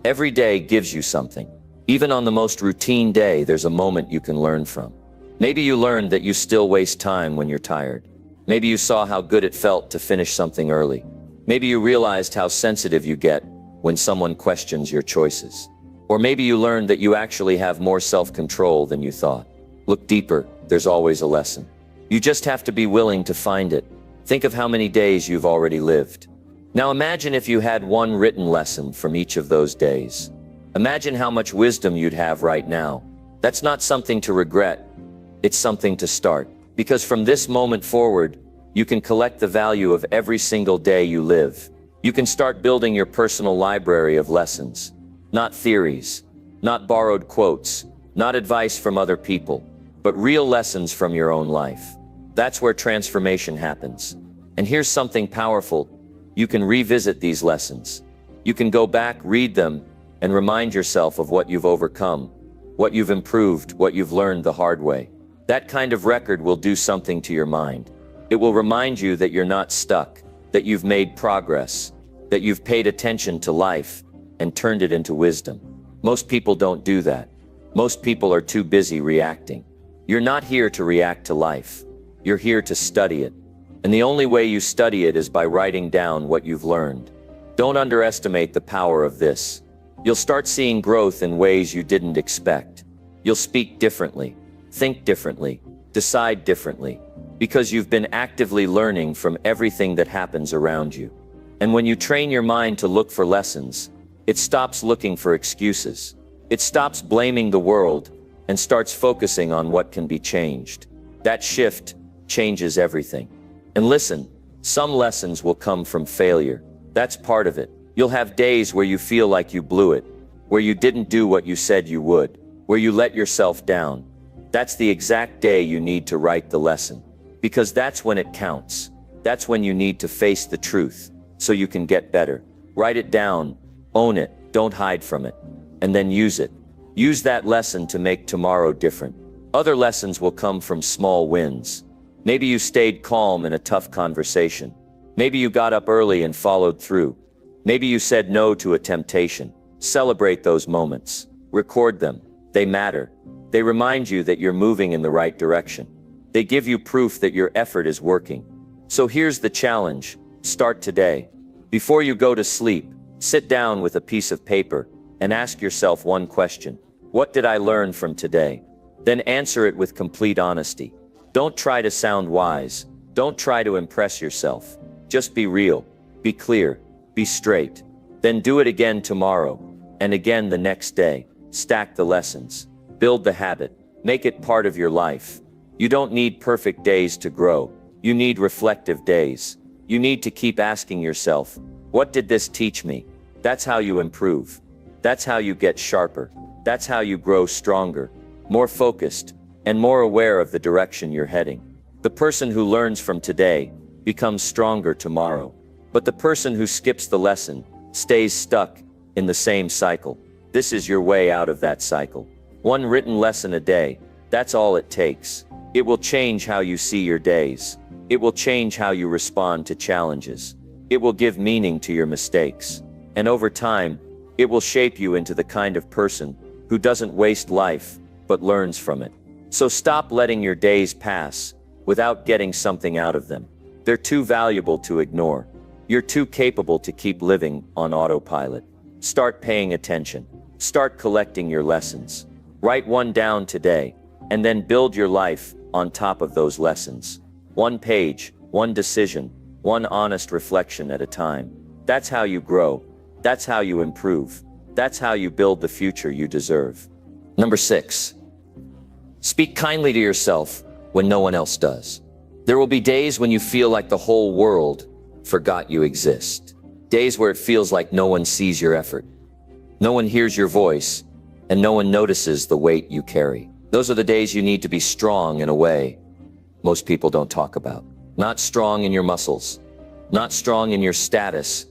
Every day gives you something. Even on the most routine day, there's a moment you can learn from. Maybe you learned that you still waste time when you're tired. Maybe you saw how good it felt to finish something early. Maybe you realized how sensitive you get when someone questions your choices. Or maybe you learned that you actually have more self-control than you thought. Look deeper, there's always a lesson. You just have to be willing to find it. Think of how many days you've already lived. Now imagine if you had one written lesson from each of those days. Imagine how much wisdom you'd have right now. That's not something to regret. It's something to start. Because from this moment forward, you can collect the value of every single day you live. You can start building your personal library of lessons. Not theories, not borrowed quotes, not advice from other people, but real lessons from your own life. That's where transformation happens. And here's something powerful. You can revisit these lessons. You can go back, read them, and remind yourself of what you've overcome, what you've improved, what you've learned the hard way. That kind of record will do something to your mind. It will remind you that you're not stuck, that you've made progress, that you've paid attention to life and turned it into wisdom. Most people don't do that. Most people are too busy reacting. You're not here to react to life. You're here to study it. And the only way you study it is by writing down what you've learned. Don't underestimate the power of this. You'll start seeing growth in ways you didn't expect. You'll speak differently, think differently, decide differently, because you've been actively learning from everything that happens around you. And when you train your mind to look for lessons, it stops looking for excuses. It stops blaming the world and starts focusing on what can be changed. That shift changes everything. And listen, some lessons will come from failure. That's part of it. You'll have days where you feel like you blew it, where you didn't do what you said you would, where you let yourself down. That's the exact day you need to write the lesson. Because that's when it counts. That's when you need to face the truth, so you can get better. Write it down, own it, don't hide from it, and then use it. Use that lesson to make tomorrow different. Other lessons will come from small wins. Maybe you stayed calm in a tough conversation. Maybe you got up early and followed through. Maybe you said no to a temptation. Celebrate those moments. Record them. They matter. They remind you that you're moving in the right direction. They give you proof that your effort is working. So here's the challenge. Start today. Before you go to sleep, sit down with a piece of paper and ask yourself one question. What did I learn from today? Then answer it with complete honesty. Don't try to sound wise. Don't try to impress yourself. Just be real. Be clear. Be straight. Then do it again tomorrow, and again the next day. Stack the lessons. Build the habit. Make it part of your life. You don't need perfect days to grow. You need reflective days. You need to keep asking yourself, what did this teach me? That's how you improve. That's how you get sharper. That's how you grow stronger, more focused, and more aware of the direction you're heading. The person who learns from today becomes stronger tomorrow. But the person who skips the lesson stays stuck in the same cycle. This is your way out of that cycle. One written lesson a day, that's all it takes. It will change how you see your days. It will change how you respond to challenges. It will give meaning to your mistakes. And over time, it will shape you into the kind of person who doesn't waste life, but learns from it. So stop letting your days pass without getting something out of them. They're too valuable to ignore. You're too capable to keep living on autopilot. Start paying attention. Start collecting your lessons. Write one down today, and then build your life on top of those lessons. One page, one decision, one honest reflection at a time. That's how you grow. That's how you improve. That's how you build the future you deserve. Number 6. Speak kindly to yourself when no one else does. There will be days when you feel like the whole world forgot you exist. Days where it feels like no one sees your effort. No one hears your voice, and no one notices the weight you carry. Those are the days you need to be strong in a way most people don't talk about. Not strong in your muscles, not strong in your status,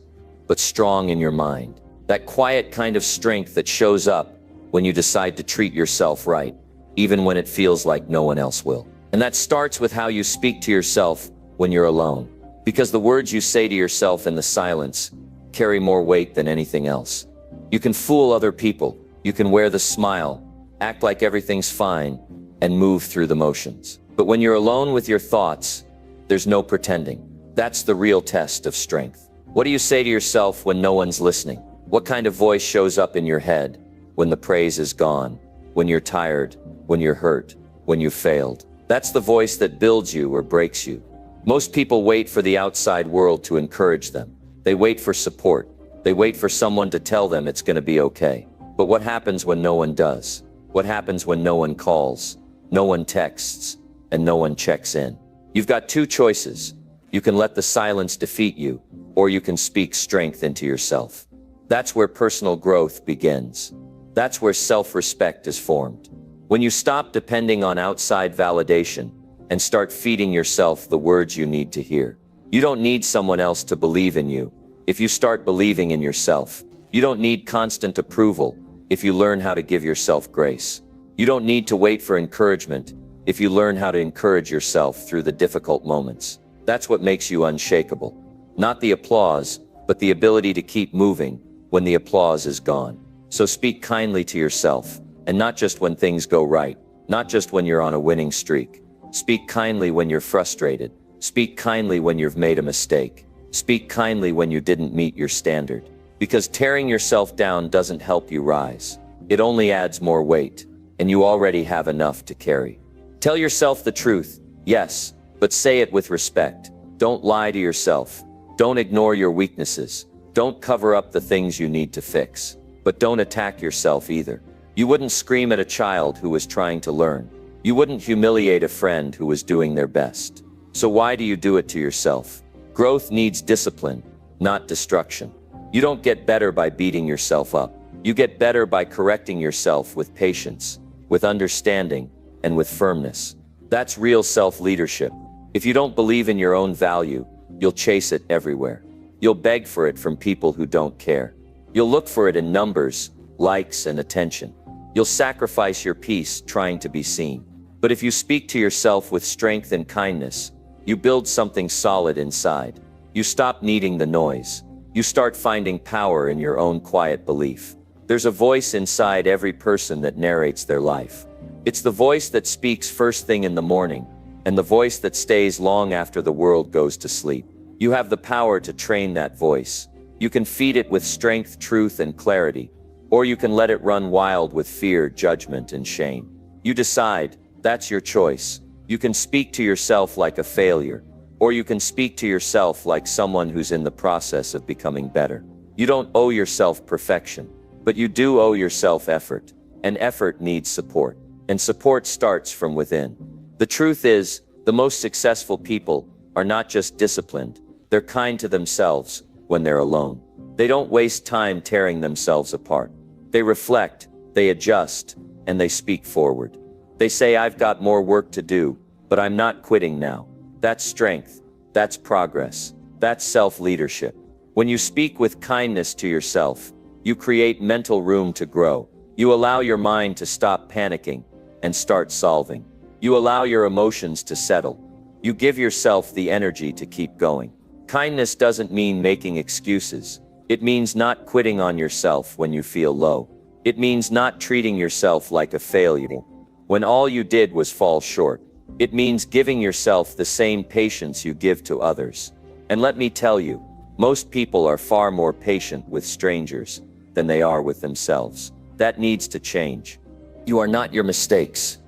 but strong in your mind. That quiet kind of strength that shows up when you decide to treat yourself right, even when it feels like no one else will. And that starts with how you speak to yourself when you're alone. Because the words you say to yourself in the silence carry more weight than anything else. You can fool other people. You can wear the smile, act like everything's fine, and move through the motions. But when you're alone with your thoughts, there's no pretending. That's the real test of strength. What do you say to yourself when no one's listening? What kind of voice shows up in your head when the praise is gone, when you're tired, when you're hurt, when you failed? That's the voice that builds you or breaks you. Most people wait for the outside world to encourage them. They wait for support. They wait for someone to tell them it's going to be okay. But what happens when no one does? What happens when no one calls, no one texts, and no one checks in? You've got two choices. You can let the silence defeat you, or you can speak strength into yourself. That's where personal growth begins. That's where self-respect is formed. When you stop depending on outside validation and start feeding yourself the words you need to hear. You don't need someone else to believe in you. If you start believing in yourself, you don't need constant approval if you learn how to give yourself grace. You don't need to wait for encouragement if you learn how to encourage yourself through the difficult moments. That's what makes you unshakable. Not the applause, but the ability to keep moving when the applause is gone. So speak kindly to yourself, and not just when things go right, not just when you're on a winning streak. Speak kindly when you're frustrated. Speak kindly when you've made a mistake. Speak kindly when you didn't meet your standard. Because tearing yourself down doesn't help you rise. It only adds more weight, and you already have enough to carry. Tell yourself the truth, yes, but say it with respect. Don't lie to yourself. Don't ignore your weaknesses. Don't cover up the things you need to fix. But don't attack yourself either. You wouldn't scream at a child who was trying to learn. You wouldn't humiliate a friend who was doing their best. So why do you do it to yourself? Growth needs discipline, not destruction. You don't get better by beating yourself up. You get better by correcting yourself with patience, with understanding, and with firmness. That's real self-leadership. If you don't believe in your own value, you'll chase it everywhere. You'll beg for it from people who don't care. You'll look for it in numbers, likes, and attention. You'll sacrifice your peace trying to be seen. But if you speak to yourself with strength and kindness, you build something solid inside. You stop needing the noise. You start finding power in your own quiet belief. There's a voice inside every person that narrates their life. It's the voice that speaks first thing in the morning, and the voice that stays long after the world goes to sleep. You have the power to train that voice. You can feed it with strength, truth, and clarity, or you can let it run wild with fear, judgment, and shame. You decide. That's your choice. You can speak to yourself like a failure, or you can speak to yourself like someone who's in the process of becoming better. You don't owe yourself perfection, but you do owe yourself effort, and effort needs support, and support starts from within. The truth is, the most successful people are not just disciplined, they're kind to themselves when they're alone. They don't waste time tearing themselves apart. They reflect, they adjust, and they speak forward. They say, I've got more work to do, but I'm not quitting now. That's strength. That's progress. That's self-leadership. When you speak with kindness to yourself, you create mental room to grow. You allow your mind to stop panicking and start solving. You allow your emotions to settle. You give yourself the energy to keep going. Kindness doesn't mean making excuses. It means not quitting on yourself when you feel low. It means not treating yourself like a failure when all you did was fall short. It means giving yourself the same patience you give to others. And let me tell you, most people are far more patient with strangers than they are with themselves. That needs to change. You are not your mistakes.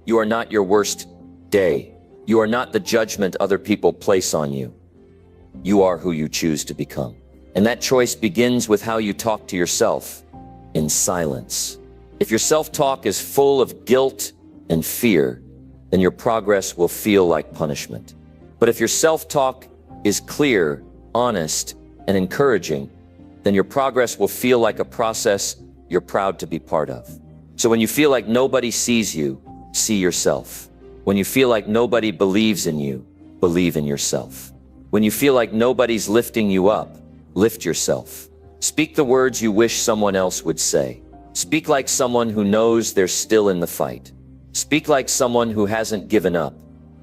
You are not your worst day. You are not the judgment other people place on you. You are who you choose to become. And that choice begins with how you talk to yourself in silence. If your self-talk is full of guilt and fear, then your progress will feel like punishment. But if your self-talk is clear, honest, and encouraging, then your progress will feel like a process you're proud to be part of. So when you feel like nobody sees you, see yourself. When you feel like nobody believes in you, believe in yourself. When you feel like nobody's lifting you up, lift yourself. Speak the words you wish someone else would say. Speak like someone who knows they're still in the fight. Speak like someone who hasn't given up,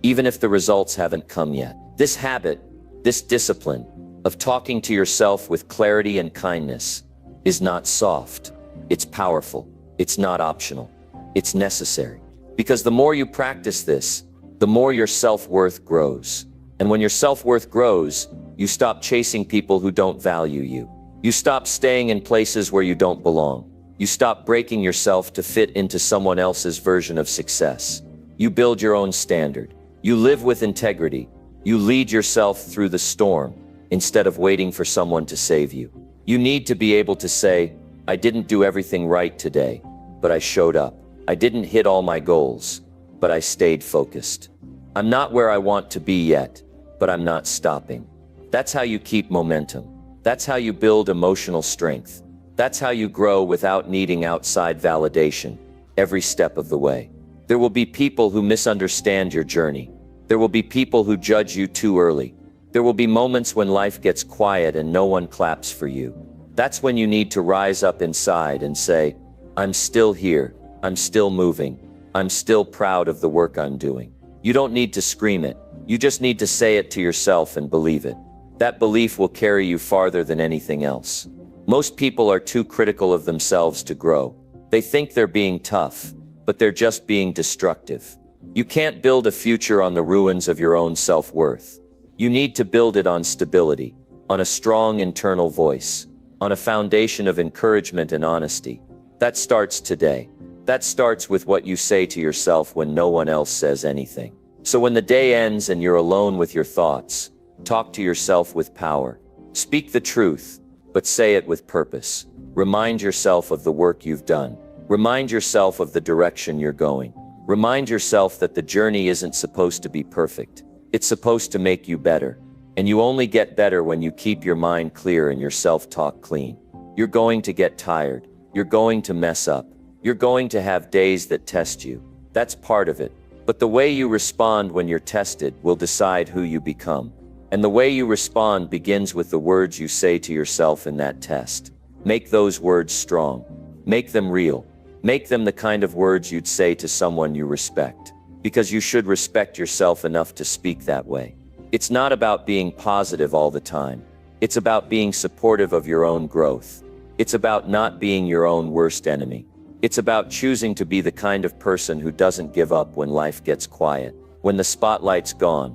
even if the results haven't come yet. This habit, this discipline of talking to yourself with clarity and kindness is not soft. It's powerful. It's not optional. It's necessary. Because the more you practice this, the more your self-worth grows. And when your self-worth grows, you stop chasing people who don't value you. You stop staying in places where you don't belong. You stop breaking yourself to fit into someone else's version of success. You build your own standard. You live with integrity. You lead yourself through the storm instead of waiting for someone to save you. You need to be able to say, I didn't do everything right today, but I showed up. I didn't hit all my goals, but I stayed focused. I'm not where I want to be yet, but I'm not stopping. That's how you keep momentum. That's how you build emotional strength. That's how you grow without needing outside validation every step of the way. There will be people who misunderstand your journey. There will be people who judge you too early. There will be moments when life gets quiet and no one claps for you. That's when you need to rise up inside and say, I'm still here. I'm still moving. I'm still proud of the work I'm doing. You don't need to scream it. You just need to say it to yourself and believe it. That belief will carry you farther than anything else. Most people are too critical of themselves to grow. They think they're being tough, but they're just being destructive. You can't build a future on the ruins of your own self-worth. You need to build it on stability, on a strong internal voice, on a foundation of encouragement and honesty. That starts today. That starts with what you say to yourself when no one else says anything. So when the day ends and you're alone with your thoughts, talk to yourself with power. Speak the truth, but say it with purpose. Remind yourself of the work you've done. Remind yourself of the direction you're going. Remind yourself that the journey isn't supposed to be perfect. It's supposed to make you better. And you only get better when you keep your mind clear and your self-talk clean. You're going to get tired. You're going to mess up. You're going to have days that test you. That's part of it. But the way you respond when you're tested will decide who you become. And the way you respond begins with the words you say to yourself in that test. Make those words strong. Make them real. Make them the kind of words you'd say to someone you respect. Because you should respect yourself enough to speak that way. It's not about being positive all the time. It's about being supportive of your own growth. It's about not being your own worst enemy. It's about choosing to be the kind of person who doesn't give up when life gets quiet, when the spotlight's gone,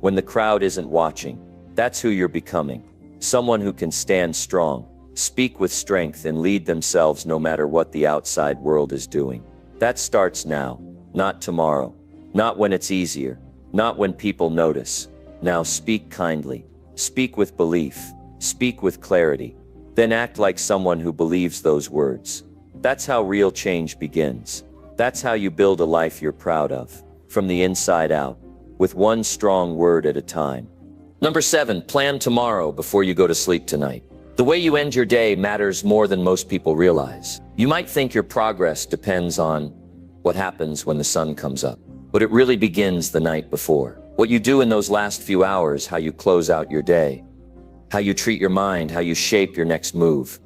when the crowd isn't watching. That's who you're becoming. Someone who can stand strong, speak with strength, and lead themselves no matter what the outside world is doing. That starts now, not tomorrow, not when it's easier, not when people notice. Now speak kindly, speak with belief, speak with clarity, then act like someone who believes those words. That's how real change begins. That's how you build a life you're proud of, from the inside out, with one strong word at a time. Number 7, plan tomorrow before you go to sleep tonight. The way you end your day matters more than most people realize. You might think your progress depends on what happens when the sun comes up, but it really begins the night before. What you do in those last few hours, how you close out your day, how you treat your mind, how you shape your next move.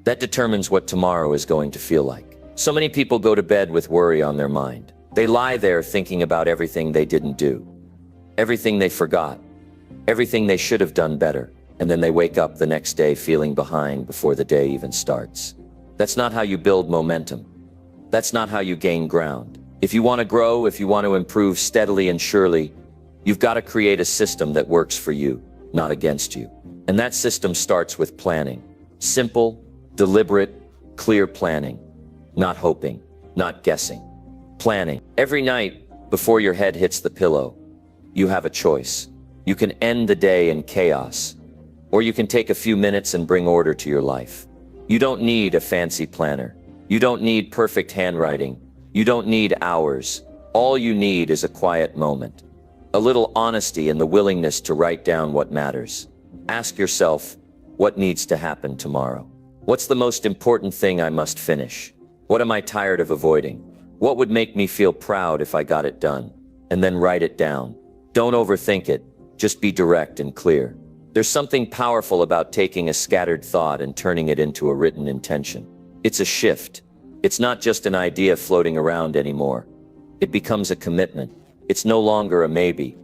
That determines what tomorrow is going to feel like. So many people go to bed with worry on their mind. They lie there thinking about everything they didn't do, everything they forgot, everything they should have done better, and then they wake up the next day feeling behind before the day even starts. That's not how you build momentum. That's not how you gain ground. If you want to grow, if you want to improve steadily and surely, you've got to create a system that works for you, not against you. And that system starts with planning. Simple, deliberate, clear planning. Not hoping, not guessing. Planning. Every night, before your head hits the pillow, you have a choice. You can end the day in chaos, or you can take a few minutes and bring order to your life. You don't need a fancy planner. You don't need perfect handwriting. You don't need hours. All you need is a quiet moment. A little honesty and the willingness to write down what matters. Ask yourself, what needs to happen tomorrow? What's the most important thing I must finish? What am I tired of avoiding? What would make me feel proud if I got it done? And then write it down. Don't overthink it. Just be direct and clear. There's something powerful about taking a scattered thought and turning it into a written intention. It's a shift. It's not just an idea floating around anymore. It becomes a commitment. It's no longer a maybe.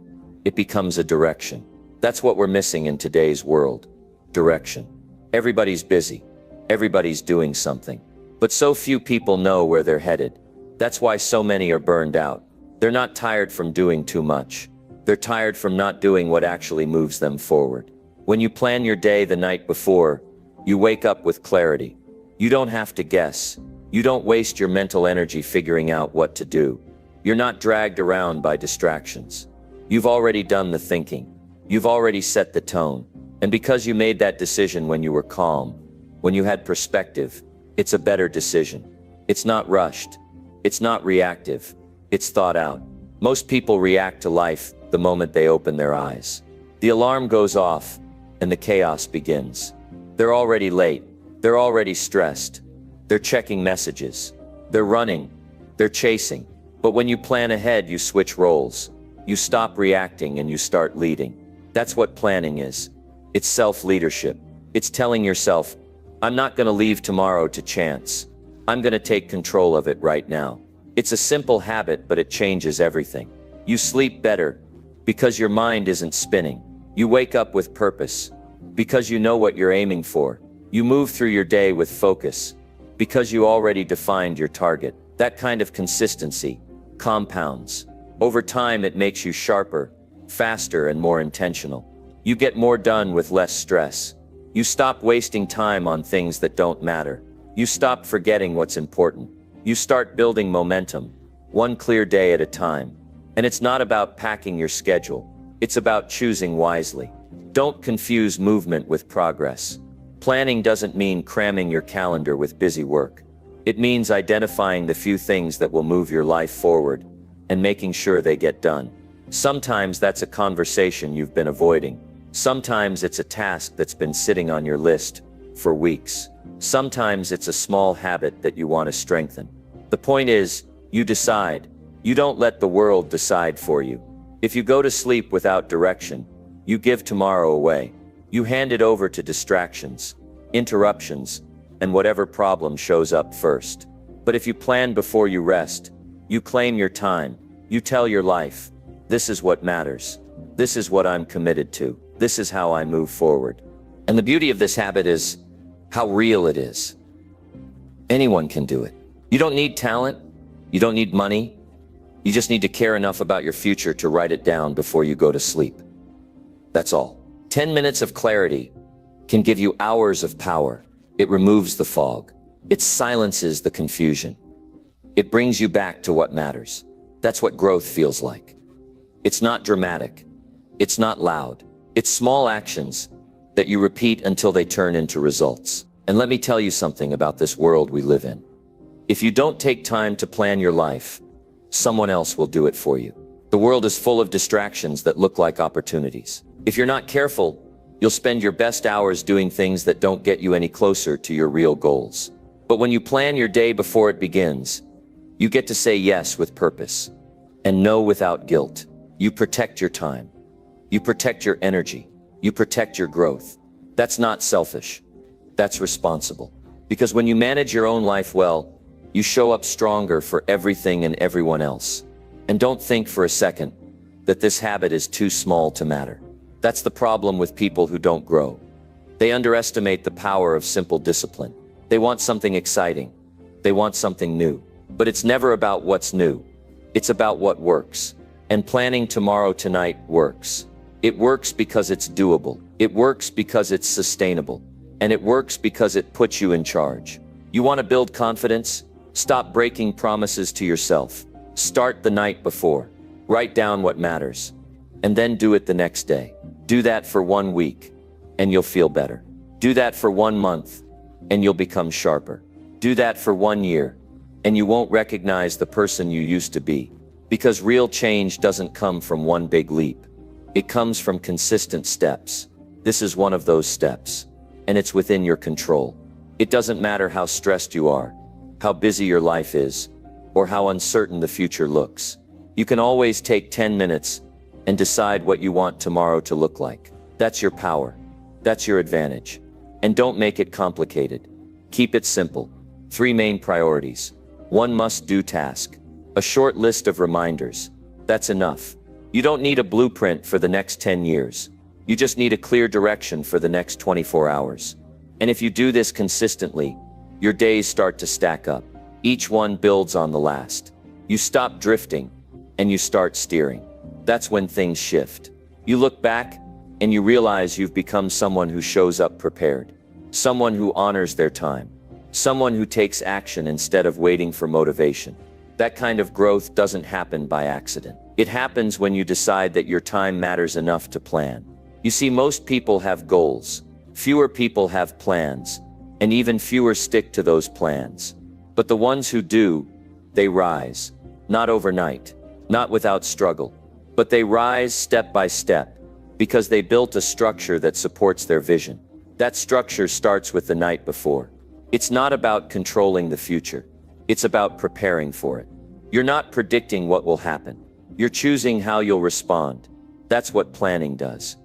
It becomes a direction. That's what we're missing in today's world. Direction. Everybody's busy. Everybody's doing something. But so few people know where they're headed. That's why so many are burned out. They're not tired from doing too much. They're tired from not doing what actually moves them forward. When you plan your day the night before, you wake up with clarity. You don't have to guess. You don't waste your mental energy figuring out what to do. You're not dragged around by distractions. You've already done the thinking. You've already set the tone. And because you made that decision when you were calm, when you had perspective, It's a better decision. It's not rushed. It's not reactive. It's thought out. Most people react to life the moment they open their eyes. The alarm goes off, and the chaos begins. They're already late. They're already stressed. They're checking messages. They're running. They're chasing. But when you plan ahead, you switch roles. You stop reacting and you start leading. That's what planning is. It's self-leadership. It's telling yourself, I'm not going to leave tomorrow to chance. I'm going to take control of it right now. It's a simple habit, but it changes everything. You sleep better because your mind isn't spinning. You wake up with purpose because you know what you're aiming for. You move through your day with focus because you already defined your target. That kind of consistency compounds. Over time, it makes you sharper, faster, and more intentional. You get more done with less stress. You stop wasting time on things that don't matter. You stop forgetting what's important. You start building momentum, one clear day at a time. And it's not about packing your schedule. It's about choosing wisely. Don't confuse movement with progress. Planning doesn't mean cramming your calendar with busy work. It means identifying the few things that will move your life forward and making sure they get done. Sometimes that's a conversation you've been avoiding. Sometimes it's a task that's been sitting on your list for weeks. Sometimes it's a small habit that you want to strengthen. The point is, you decide. You don't let the world decide for you. If you go to sleep without direction, you give tomorrow away. You hand it over to distractions, interruptions, and whatever problem shows up first. But if you plan before you rest, you claim your time, you tell your life, this is what matters. This is what I'm committed to. This is how I move forward. And the beauty of this habit is how real it is. Anyone can do it. You don't need talent. You don't need money. You just need to care enough about your future to write it down before you go to sleep. That's all. 10 minutes of clarity can give you hours of power. It removes the fog. It silences the confusion. It brings you back to what matters. That's what growth feels like. It's not dramatic. It's not loud. It's small actions that you repeat until they turn into results. And let me tell you something about this world we live in. If you don't take time to plan your life, someone else will do it for you. The world is full of distractions that look like opportunities. If you're not careful, you'll spend your best hours doing things that don't get you any closer to your real goals. But when you plan your day before it begins, you get to say yes with purpose and no without guilt. You protect your time. You protect your energy. You protect your growth. That's not selfish. That's responsible. Because when you manage your own life well, you show up stronger for everything and everyone else. And don't think for a second that this habit is too small to matter. That's the problem with people who don't grow. They underestimate the power of simple discipline. They want something exciting. They want something new. But it's never about what's new. It's about what works. And planning tomorrow tonight works. It works because it's doable. It works because it's sustainable. And it works because it puts you in charge. You want to build confidence? Stop breaking promises to yourself. Start the night before. Write down what matters. And then do it the next day. Do that for 1 week, and you'll feel better. Do that for 1 month, and you'll become sharper. Do that for 1 year, and you won't recognize the person you used to be. Because real change doesn't come from one big leap. It comes from consistent steps. This is one of those steps, and it's within your control. It doesn't matter how stressed you are, how busy your life is, or how uncertain the future looks. You can always take 10 minutes and decide what you want tomorrow to look like. That's your power. That's your advantage. And don't make it complicated. Keep it simple. 3 main priorities. 1 must-do task. A short list of reminders. That's enough. You don't need a blueprint for the next 10 years. You just need a clear direction for the next 24 hours. And if you do this consistently, your days start to stack up. Each one builds on the last. You stop drifting, and you start steering. That's when things shift. You look back, and you realize you've become someone who shows up prepared. Someone who honors their time. Someone who takes action instead of waiting for motivation. That kind of growth doesn't happen by accident. It happens when you decide that your time matters enough to plan. You see, most people have goals. Fewer people have plans. and even fewer stick to those plans. But the ones who do, they rise. Not overnight, not without struggle, but they rise step by step, because they built a structure that supports their vision. That structure starts with the night before. It's not about controlling the future. It's about preparing for it. You're not predicting what will happen. You're choosing how you'll respond. That's what planning does.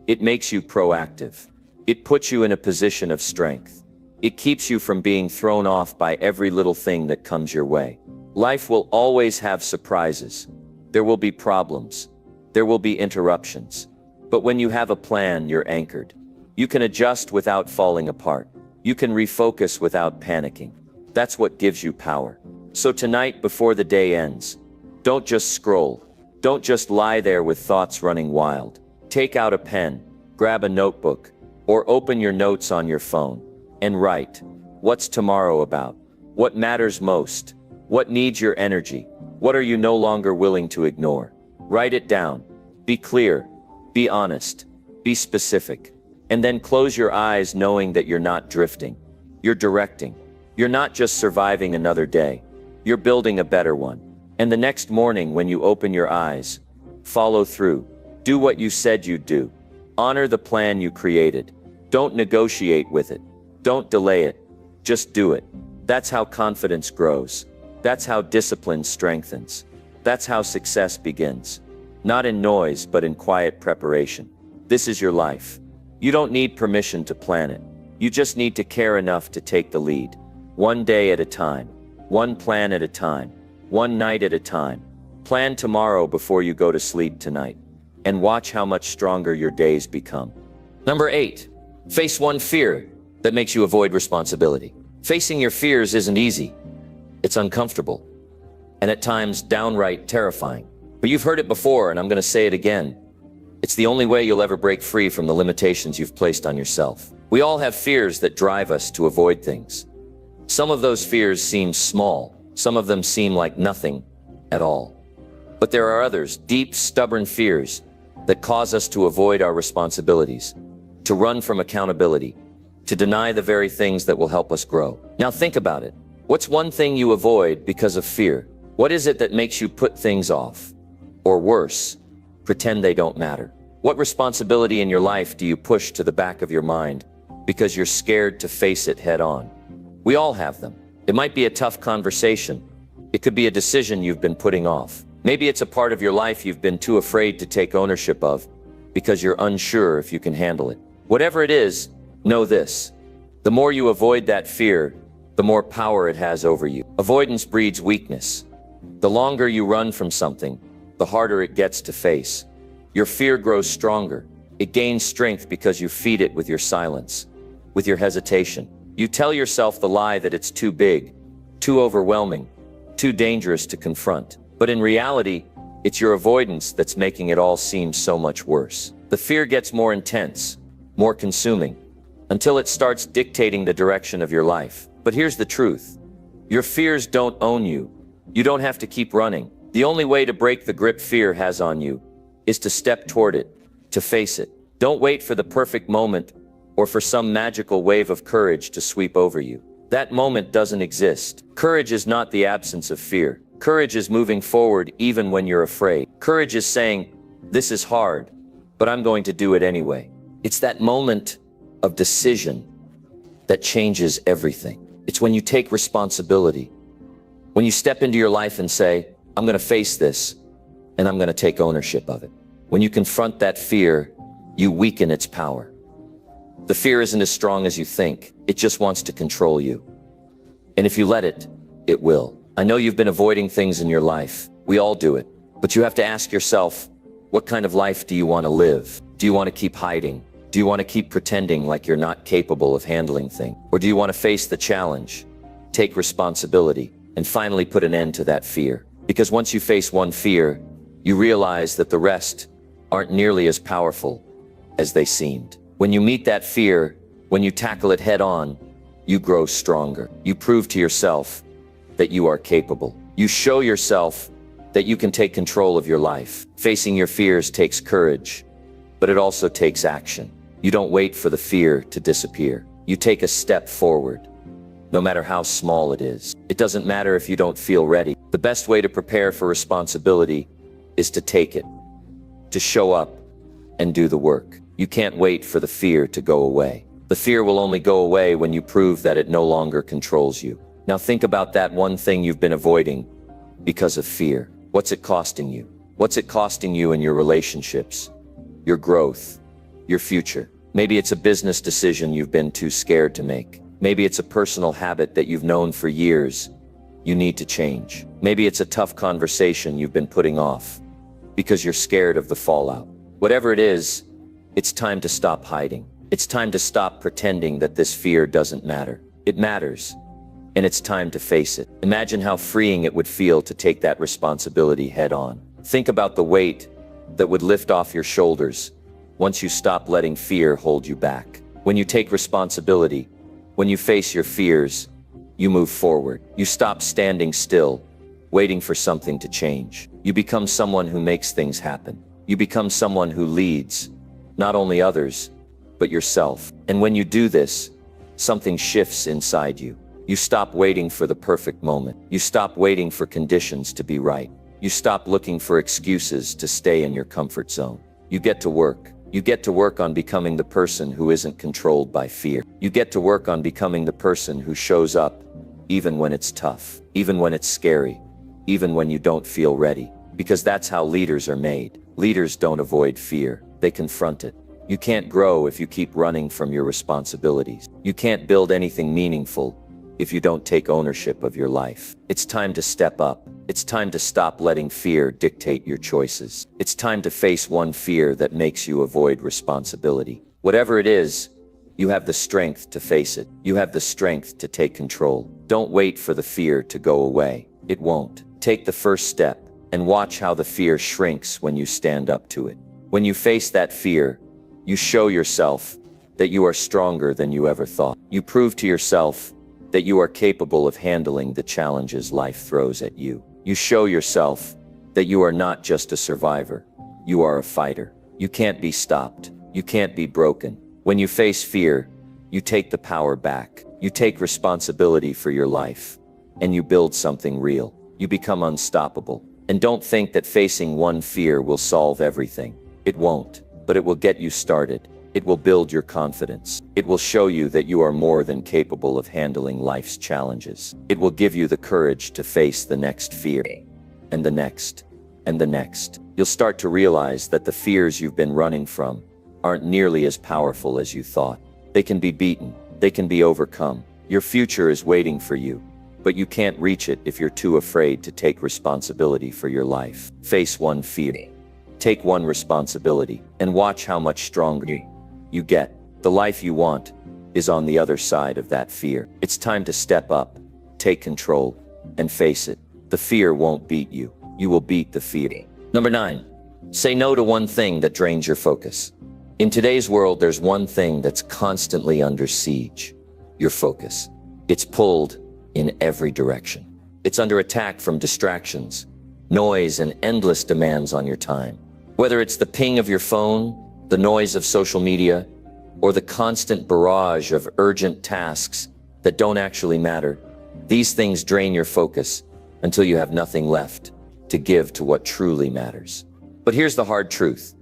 It makes you proactive. It puts you in a position of strength. It keeps you from being thrown off by every little thing that comes your way. Life will always have surprises. There will be problems. There will be interruptions. But when you have a plan, you're anchored. You can adjust without falling apart. You can refocus without panicking. That's what gives you power. So tonight, before the day ends, don't just scroll. Don't just lie there with thoughts running wild. Take out a pen, grab a notebook, or open your notes on your phone and write. What's tomorrow about? What matters most? What needs your energy? What are you no longer willing to ignore? Write it down. Be clear. Be honest. Be specific. And then close your eyes knowing that you're not drifting. You're directing. You're not just surviving another day. You're building a better one. And the next morning when you open your eyes, follow through. Do what you said you'd do. Honor the plan you created. Don't negotiate with it. Don't delay it. Just do it. That's how confidence grows. That's how discipline strengthens. That's how success begins. Not in noise, but in quiet preparation. This is your life. You don't need permission to plan it. You just need to care enough to take the lead. One day at a time. One plan at a time. One night at a time. Plan tomorrow before you go to sleep tonight. And watch how much stronger your days become. Number 8. Face one fear that makes you avoid responsibility. Facing your fears isn't easy. It's uncomfortable. And at times downright terrifying. But you've heard it before, and I'm going to say it again. It's the only way you'll ever break free from the limitations you've placed on yourself. We all have fears that drive us to avoid things. Some of those fears seem small. Some of them seem like nothing at all. But there are others, deep, stubborn fears that cause us to avoid our responsibilities, to run from accountability, to deny the very things that will help us grow. Now think about it. What's one thing you avoid because of fear? What is it that makes you put things off? Or worse, pretend they don't matter? What responsibility in your life do you push to the back of your mind because you're scared to face it head on? We all have them. It might be a tough conversation. It could be a decision you've been putting off. Maybe it's a part of your life you've been too afraid to take ownership of because you're unsure if you can handle it. Whatever it is, know this. The more you avoid that fear, the more power it has over you. Avoidance breeds weakness. The longer you run from something, the harder it gets to face. Your fear grows stronger. It gains strength because you feed it with your silence, with your hesitation. You tell yourself the lie that it's too big, too overwhelming, too dangerous to confront. But in reality, it's your avoidance that's making it all seem so much worse. The fear gets more intense, more consuming, until it starts dictating the direction of your life. But here's the truth. Your fears don't own you. You don't have to keep running. The only way to break the grip fear has on you is to step toward it, to face it. Don't wait for the perfect moment or for some magical wave of courage to sweep over you. That moment doesn't exist. Courage is not the absence of fear. Courage is moving forward even when you're afraid. Courage is saying, this is hard, but I'm going to do it anyway. It's that moment of decision that changes everything. It's when you take responsibility. When you step into your life and say, I'm going to face this, and I'm going to take ownership of it. When you confront that fear, you weaken its power. The fear isn't as strong as you think. It just wants to control you. And if you let it, it will. I know you've been avoiding things in your life. We all do it. But you have to ask yourself, what kind of life do you want to live? Do you want to keep hiding? Do you want to keep pretending like you're not capable of handling things? Or do you want to face the challenge, take responsibility, and finally put an end to that fear? Because once you face one fear, you realize that the rest aren't nearly as powerful as they seemed. When you meet that fear, when you tackle it head on, you grow stronger. You prove to yourself that you are capable. You show yourself that you can take control of your life. Facing your fears takes courage, but it also takes action. You don't wait for the fear to disappear. You take a step forward, no matter how small it is. It doesn't matter if you don't feel ready. The best way to prepare for responsibility is to take it, to show up and do the work. You can't wait for the fear to go away. The fear will only go away when you prove that it no longer controls you. Now think about that one thing you've been avoiding because of fear. What's it costing you? What's it costing you in your relationships, your growth, your future? Maybe it's a business decision you've been too scared to make. Maybe it's a personal habit that you've known for years you need to change. Maybe it's a tough conversation you've been putting off because you're scared of the fallout. Whatever it is, it's time to stop hiding. It's time to stop pretending that this fear doesn't matter. It matters, and it's time to face it. Imagine how freeing it would feel to take that responsibility head on. Think about the weight that would lift off your shoulders once you stop letting fear hold you back. When you take responsibility, when you face your fears, you move forward. You stop standing still, waiting for something to change. You become someone who makes things happen. You become someone who leads, not only others, but yourself. And when you do this, something shifts inside you. You stop waiting for the perfect moment. You stop waiting for conditions to be right. You stop looking for excuses to stay in your comfort zone. You get to work. You get to work on becoming the person who isn't controlled by fear. You get to work on becoming the person who shows up even when it's tough, even when it's scary, even when you don't feel ready. Because that's how leaders are made. Leaders don't avoid fear, they confront it. You can't grow if you keep running from your responsibilities. You can't build anything meaningful if you don't take ownership of your life. It's time to step up. It's time to stop letting fear dictate your choices. It's time to face one fear that makes you avoid responsibility. Whatever it is, you have the strength to face it. You have the strength to take control. Don't wait for the fear to go away. It won't. Take the first step and watch how the fear shrinks when you stand up to it. When you face that fear, you show yourself that you are stronger than you ever thought. You prove to yourself that you are capable of handling the challenges life throws at you. You show yourself that you are not just a survivor, you are a fighter. You can't be stopped. You can't be broken. When you face fear, you take the power back. You take responsibility for your life, and you build something real. You become unstoppable. And don't think that facing one fear will solve everything. It won't, but it will get you started. It will build your confidence. It will show you that you are more than capable of handling life's challenges. It will give you the courage to face the next fear, and the next, and the next. You'll start to realize that the fears you've been running from aren't nearly as powerful as you thought. They can be beaten. They can be overcome. Your future is waiting for you, but you can't reach it if you're too afraid to take responsibility for your life. Face one fear. Take one responsibility, and watch how much stronger you get. The life you want is on the other side of that fear. It's time to step up, take control, and face it. The fear won't beat you. You will beat the fear. Number 9, say no to one thing that drains your focus. In today's world, there's one thing that's constantly under siege: your focus. It's pulled in every direction. It's under attack from distractions, noise, and endless demands on your time. Whether it's the ping of your phone, the noise of social media, or the constant barrage of urgent tasks that don't actually matter, these things drain your focus until you have nothing left to give to what truly matters. But here's the hard truth.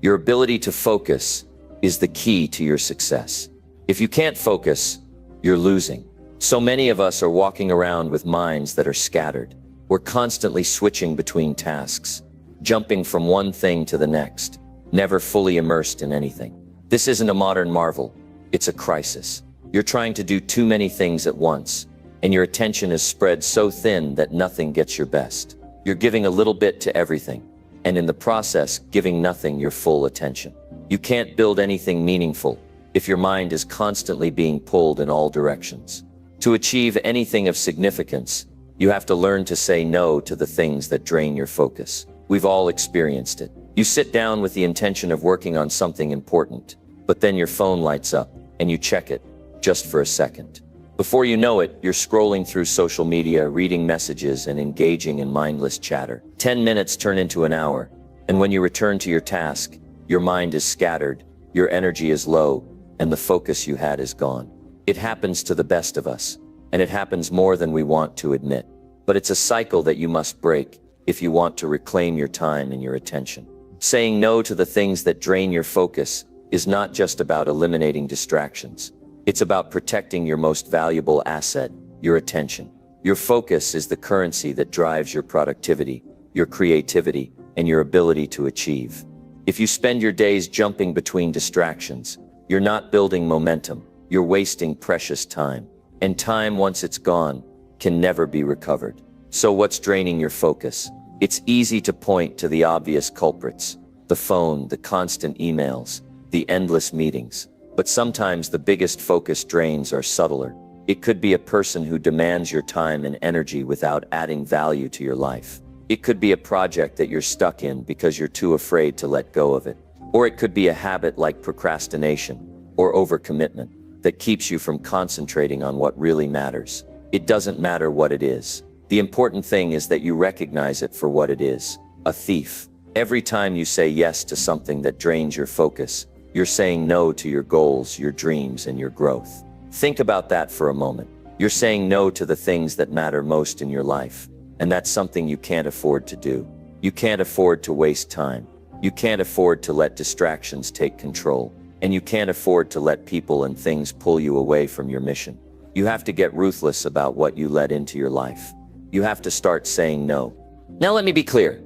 Your ability to focus is the key to your success. If you can't focus, you're losing. So many of us are walking around with minds that are scattered. We're constantly switching between tasks, jumping from one thing to the next, never fully immersed in anything. This isn't a modern marvel, it's a crisis. You're trying to do too many things at once, and your attention is spread so thin that nothing gets your best. You're giving a little bit to everything, and in the process, giving nothing your full attention. You can't build anything meaningful if your mind is constantly being pulled in all directions. To achieve anything of significance, you have to learn to say no to the things that drain your focus. We've all experienced it. You sit down with the intention of working on something important, but then your phone lights up and you check it just for a second. Before you know it, you're scrolling through social media, reading messages, and engaging in mindless chatter. 10 minutes turn into an hour, and when you return to your task, your mind is scattered, your energy is low, and the focus you had is gone. It happens to the best of us, and it happens more than we want to admit. But it's a cycle that you must break if you want to reclaim your time and your attention. Saying no to the things that drain your focus is not just about eliminating distractions. It's about protecting your most valuable asset, your attention. Your focus is the currency that drives your productivity, your creativity, and your ability to achieve. If you spend your days jumping between distractions, you're not building momentum, you're wasting precious time. And time, once it's gone, can never be recovered. So what's draining your focus? It's easy to point to the obvious culprits: the phone, the constant emails, the endless meetings. But sometimes the biggest focus drains are subtler. It could be a person who demands your time and energy without adding value to your life. It could be a project that you're stuck in because you're too afraid to let go of it. Or it could be a habit like procrastination or overcommitment that keeps you from concentrating on what really matters. It doesn't matter what it is. The important thing is that you recognize it for what it is: a thief. Every time you say yes to something that drains your focus, you're saying no to your goals, your dreams, and your growth. Think about that for a moment. You're saying no to the things that matter most in your life, and that's something you can't afford to do. You can't afford to waste time. You can't afford to let distractions take control, and you can't afford to let people and things pull you away from your mission. You have to get ruthless about what you let into your life. You have to start saying no. Now let me be clear.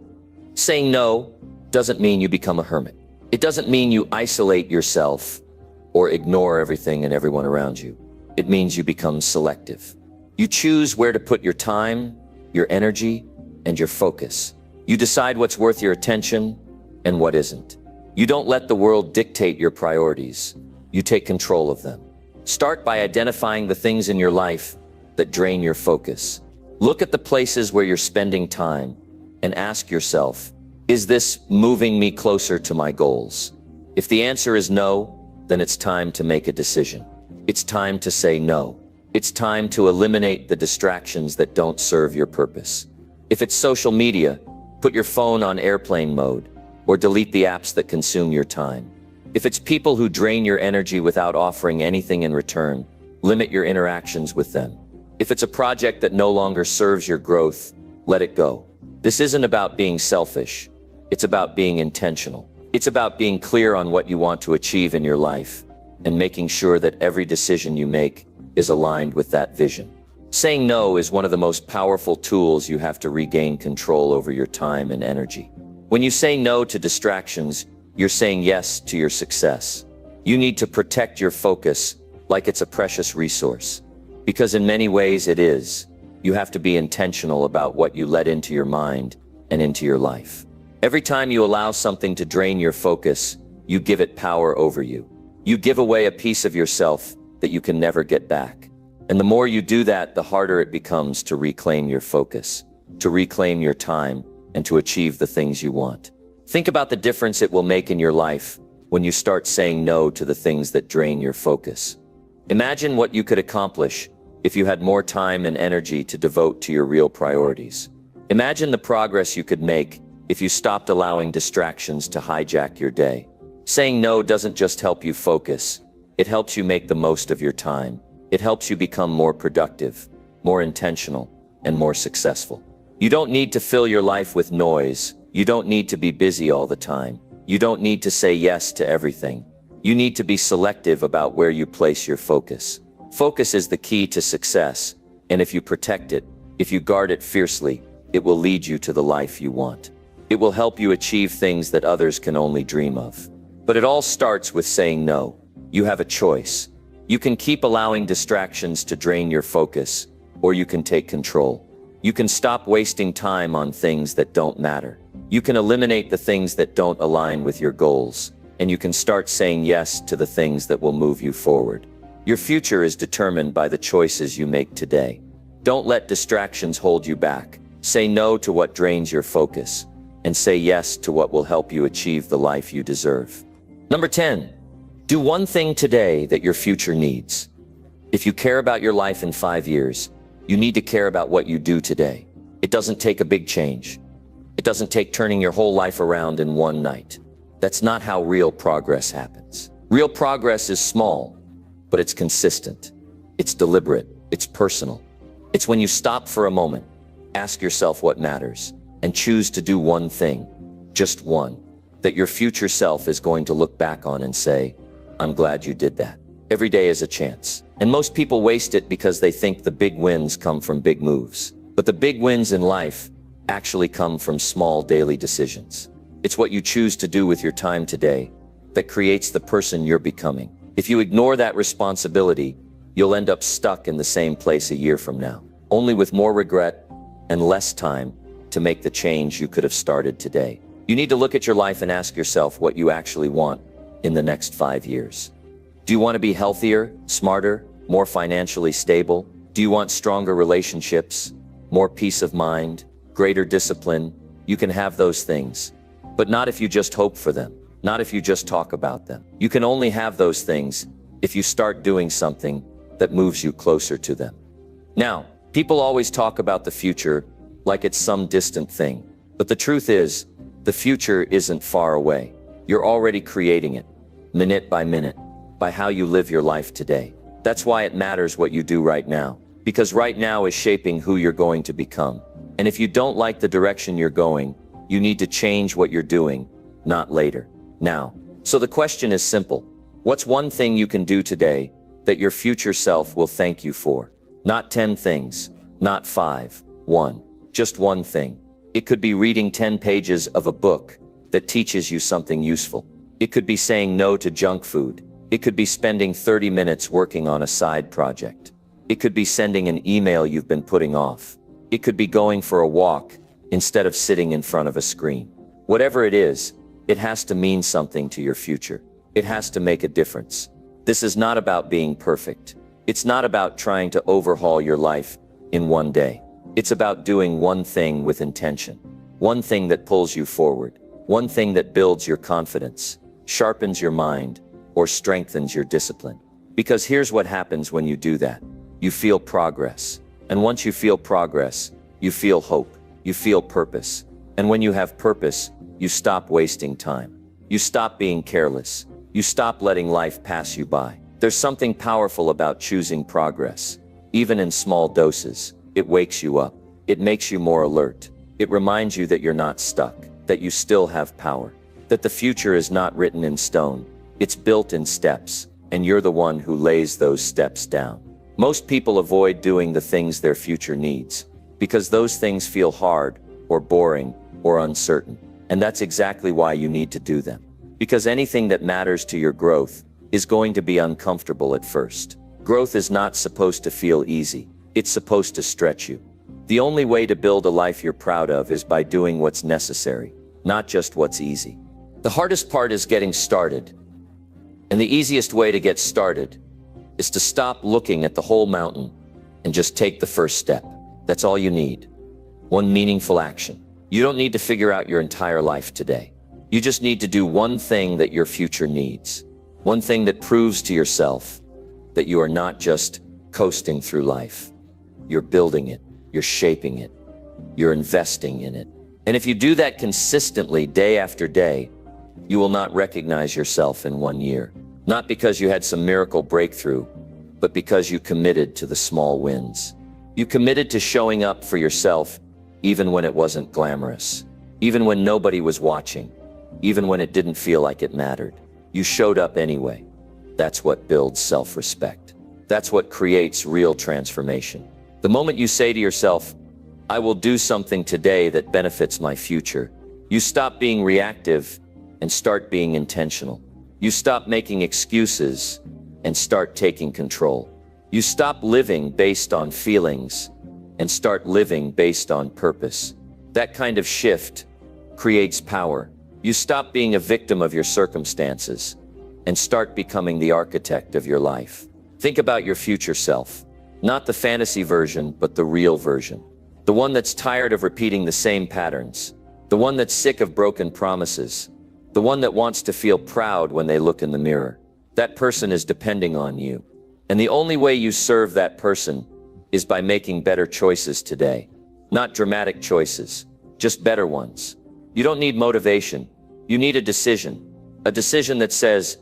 Saying no doesn't mean you become a hermit. It doesn't mean you isolate yourself or ignore everything and everyone around you. It means you become selective. You choose where to put your time, your energy, and your focus. You decide what's worth your attention and what isn't. You don't let the world dictate your priorities. You take control of them. Start by identifying the things in your life that drain your focus. Look at the places where you're spending time and ask yourself, is this moving me closer to my goals? If the answer is no, then it's time to make a decision. It's time to say no. It's time to eliminate the distractions that don't serve your purpose. If it's social media, put your phone on airplane mode or delete the apps that consume your time. If it's people who drain your energy without offering anything in return, limit your interactions with them. If it's a project that no longer serves your growth, let it go. This isn't about being selfish. It's about being intentional. It's about being clear on what you want to achieve in your life and making sure that every decision you make is aligned with that vision. Saying no is one of the most powerful tools you have to regain control over your time and energy. When you say no to distractions, you're saying yes to your success. You need to protect your focus like it's a precious resource. Because in many ways it is. You have to be intentional about what you let into your mind and into your life. Every time you allow something to drain your focus, you give it power over you. You give away a piece of yourself that you can never get back. And the more you do that, the harder it becomes to reclaim your focus, to reclaim your time, and to achieve the things you want. Think about the difference it will make in your life when you start saying no to the things that drain your focus. Imagine what you could accomplish if you had more time and energy to devote to your real priorities. Imagine the progress you could make if you stopped allowing distractions to hijack your day. Saying no doesn't just help you focus, it helps you make the most of your time. It helps you become more productive, more intentional, and more successful. You don't need to fill your life with noise. You don't need to be busy all the time. You don't need to say yes to everything. You need to be selective about where you place your focus. Focus is the key to success, and if you protect it, if you guard it fiercely, it will lead you to the life you want. It will help you achieve things that others can only dream of. But it all starts with saying no. You have a choice. You can keep allowing distractions to drain your focus, or you can take control. You can stop wasting time on things that don't matter. You can eliminate the things that don't align with your goals, and you can start saying yes to the things that will move you forward. Your future is determined by the choices you make today. Don't let distractions hold you back. Say no to what drains your focus, and say yes to what will help you achieve the life you deserve. Number 10, do one thing today that your future needs. If you care about your life in 5 years, you need to care about what you do today. It doesn't take a big change. It doesn't take turning your whole life around in one night. That's not how real progress happens. Real progress is small, but it's consistent. It's deliberate. It's personal. It's when you stop for a moment, ask yourself what matters, and choose to do one thing, just one, that your future self is going to look back on and say, I'm glad you did that. Every day is a chance. And most people waste it because they think the big wins come from big moves. But the big wins in life actually come from small daily decisions. It's what you choose to do with your time today that creates the person you're becoming. If you ignore that responsibility, you'll end up stuck in the same place a year from now, only with more regret and less time to make the change you could have started today. You need to look at your life and ask yourself what you actually want in the next 5 years. Do you want to be healthier, smarter, more financially stable? Do you want stronger relationships, more peace of mind, greater discipline? You can have those things, but not if you just hope for them, not if you just talk about them. You can only have those things if you start doing something that moves you closer to them. Now, people always talk about the future like it's some distant thing, but the truth is, the future isn't far away. You're already creating it, minute by minute, by how you live your life today. That's why it matters what you do right now, because right now is shaping who you're going to become. And if you don't like the direction you're going, you need to change what you're doing, not later, now. So the question is simple. What's one thing you can do today that your future self will thank you for? Not 10 things, not 5, one, just one thing. It could be reading 10 pages of a book that teaches you something useful. It could be saying no to junk food. It could be spending 30 minutes working on a side project. It could be sending an email you've been putting off. It could be going for a walk instead of sitting in front of a screen. Whatever it is, it has to mean something to your future. It has to make a difference. This is not about being perfect. It's not about trying to overhaul your life in one day. It's about doing one thing with intention. One thing that pulls you forward. One thing that builds your confidence, sharpens your mind, or strengthens your discipline. Because here's what happens when you do that. You feel progress. And once you feel progress, you feel hope. You feel purpose. And when you have purpose, you stop wasting time. You stop being careless. You stop letting life pass you by. There's something powerful about choosing progress. Even in small doses, it wakes you up. It makes you more alert. It reminds you that you're not stuck, that you still have power, that the future is not written in stone. It's built in steps, and you're the one who lays those steps down. Most people avoid doing the things their future needs, because those things feel hard, or boring, or uncertain. And that's exactly why you need to do them. Because anything that matters to your growth is going to be uncomfortable at first. Growth is not supposed to feel easy. It's supposed to stretch you. The only way to build a life you're proud of is by doing what's necessary, not just what's easy. The hardest part is getting started. And the easiest way to get started is to stop looking at the whole mountain and just take the first step. That's all you need. One meaningful action. You don't need to figure out your entire life today. You just need to do one thing that your future needs. One thing that proves to yourself that you are not just coasting through life. You're building it. You're shaping it. You're investing in it. And if you do that consistently day after day, you will not recognize yourself in 1 year. Not because you had some miracle breakthrough, but because you committed to the small wins. You committed to showing up for yourself even when it wasn't glamorous, even when nobody was watching, even when it didn't feel like it mattered. You showed up anyway. That's what builds self-respect. That's what creates real transformation. The moment you say to yourself, I will do something today that benefits my future, you stop being reactive and start being intentional. You stop making excuses and start taking control. You stop living based on feelings and start living based on purpose. That kind of shift creates power. You stop being a victim of your circumstances and start becoming the architect of your life. Think about your future self, not the fantasy version, but the real version. The one that's tired of repeating the same patterns. The one that's sick of broken promises. The one that wants to feel proud when they look in the mirror. That person is depending on you. And the only way you serve that person is by making better choices today. Not dramatic choices, just better ones. You don't need motivation. You need a decision. A decision that says,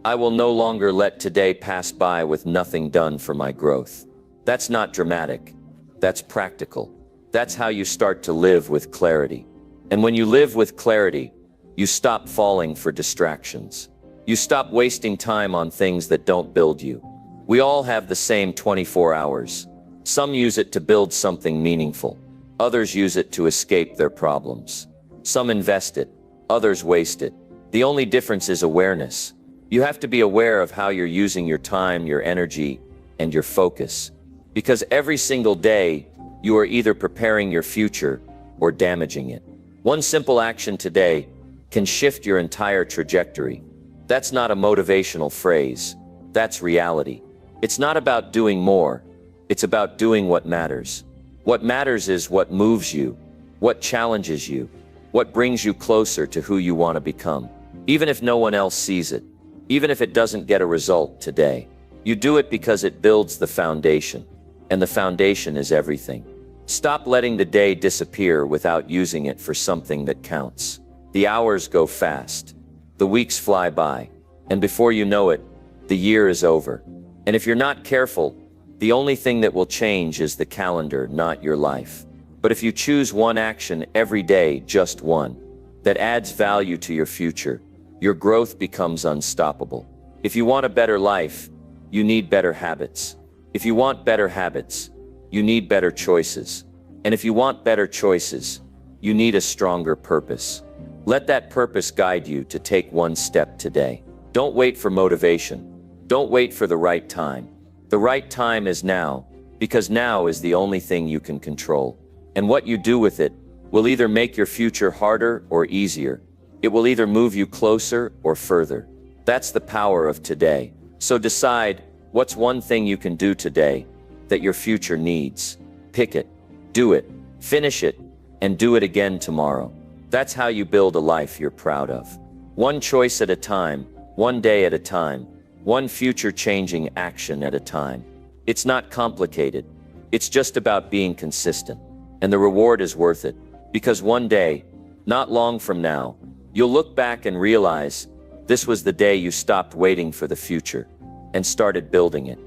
I will no longer let today pass by with nothing done for my growth. That's not dramatic. That's practical. That's how you start to live with clarity. And when you live with clarity, you stop falling for distractions. You stop wasting time on things that don't build you. We all have the same 24 hours. Some use it to build something meaningful. Others use it to escape their problems. Some invest it. Others waste it. The only difference is awareness. You have to be aware of how you're using your time, your energy, and your focus. Because every single day, you are either preparing your future or damaging it. One simple action today can shift your entire trajectory. That's not a motivational phrase. That's reality. It's not about doing more. It's about doing what matters. What matters is what moves you, what challenges you, what brings you closer to who you want to become. Even if no one else sees it, even if it doesn't get a result today, you do it because it builds the foundation. And the foundation is everything. Stop letting the day disappear without using it for something that counts. The hours go fast. The weeks fly by. And before you know it, the year is over. And if you're not careful, the only thing that will change is the calendar, not your life. But if you choose one action every day, just one, that adds value to your future, your growth becomes unstoppable. If you want a better life, you need better habits. If you want better habits, you need better choices. And if you want better choices, you need a stronger purpose. Let that purpose guide you to take one step today. Don't wait for motivation. Don't wait for the right time. The right time is now, because now is the only thing you can control. And what you do with it will either make your future harder or easier. It will either move you closer or further. That's the power of today. So decide, what's one thing you can do today that your future needs? Pick it, do it, finish it, and do it again tomorrow. That's how you build a life you're proud of. One choice at a time, one day at a time, one future-changing action at a time. It's not complicated. It's just about being consistent. And the reward is worth it. Because one day, not long from now, you'll look back and realize this was the day you stopped waiting for the future and started building it.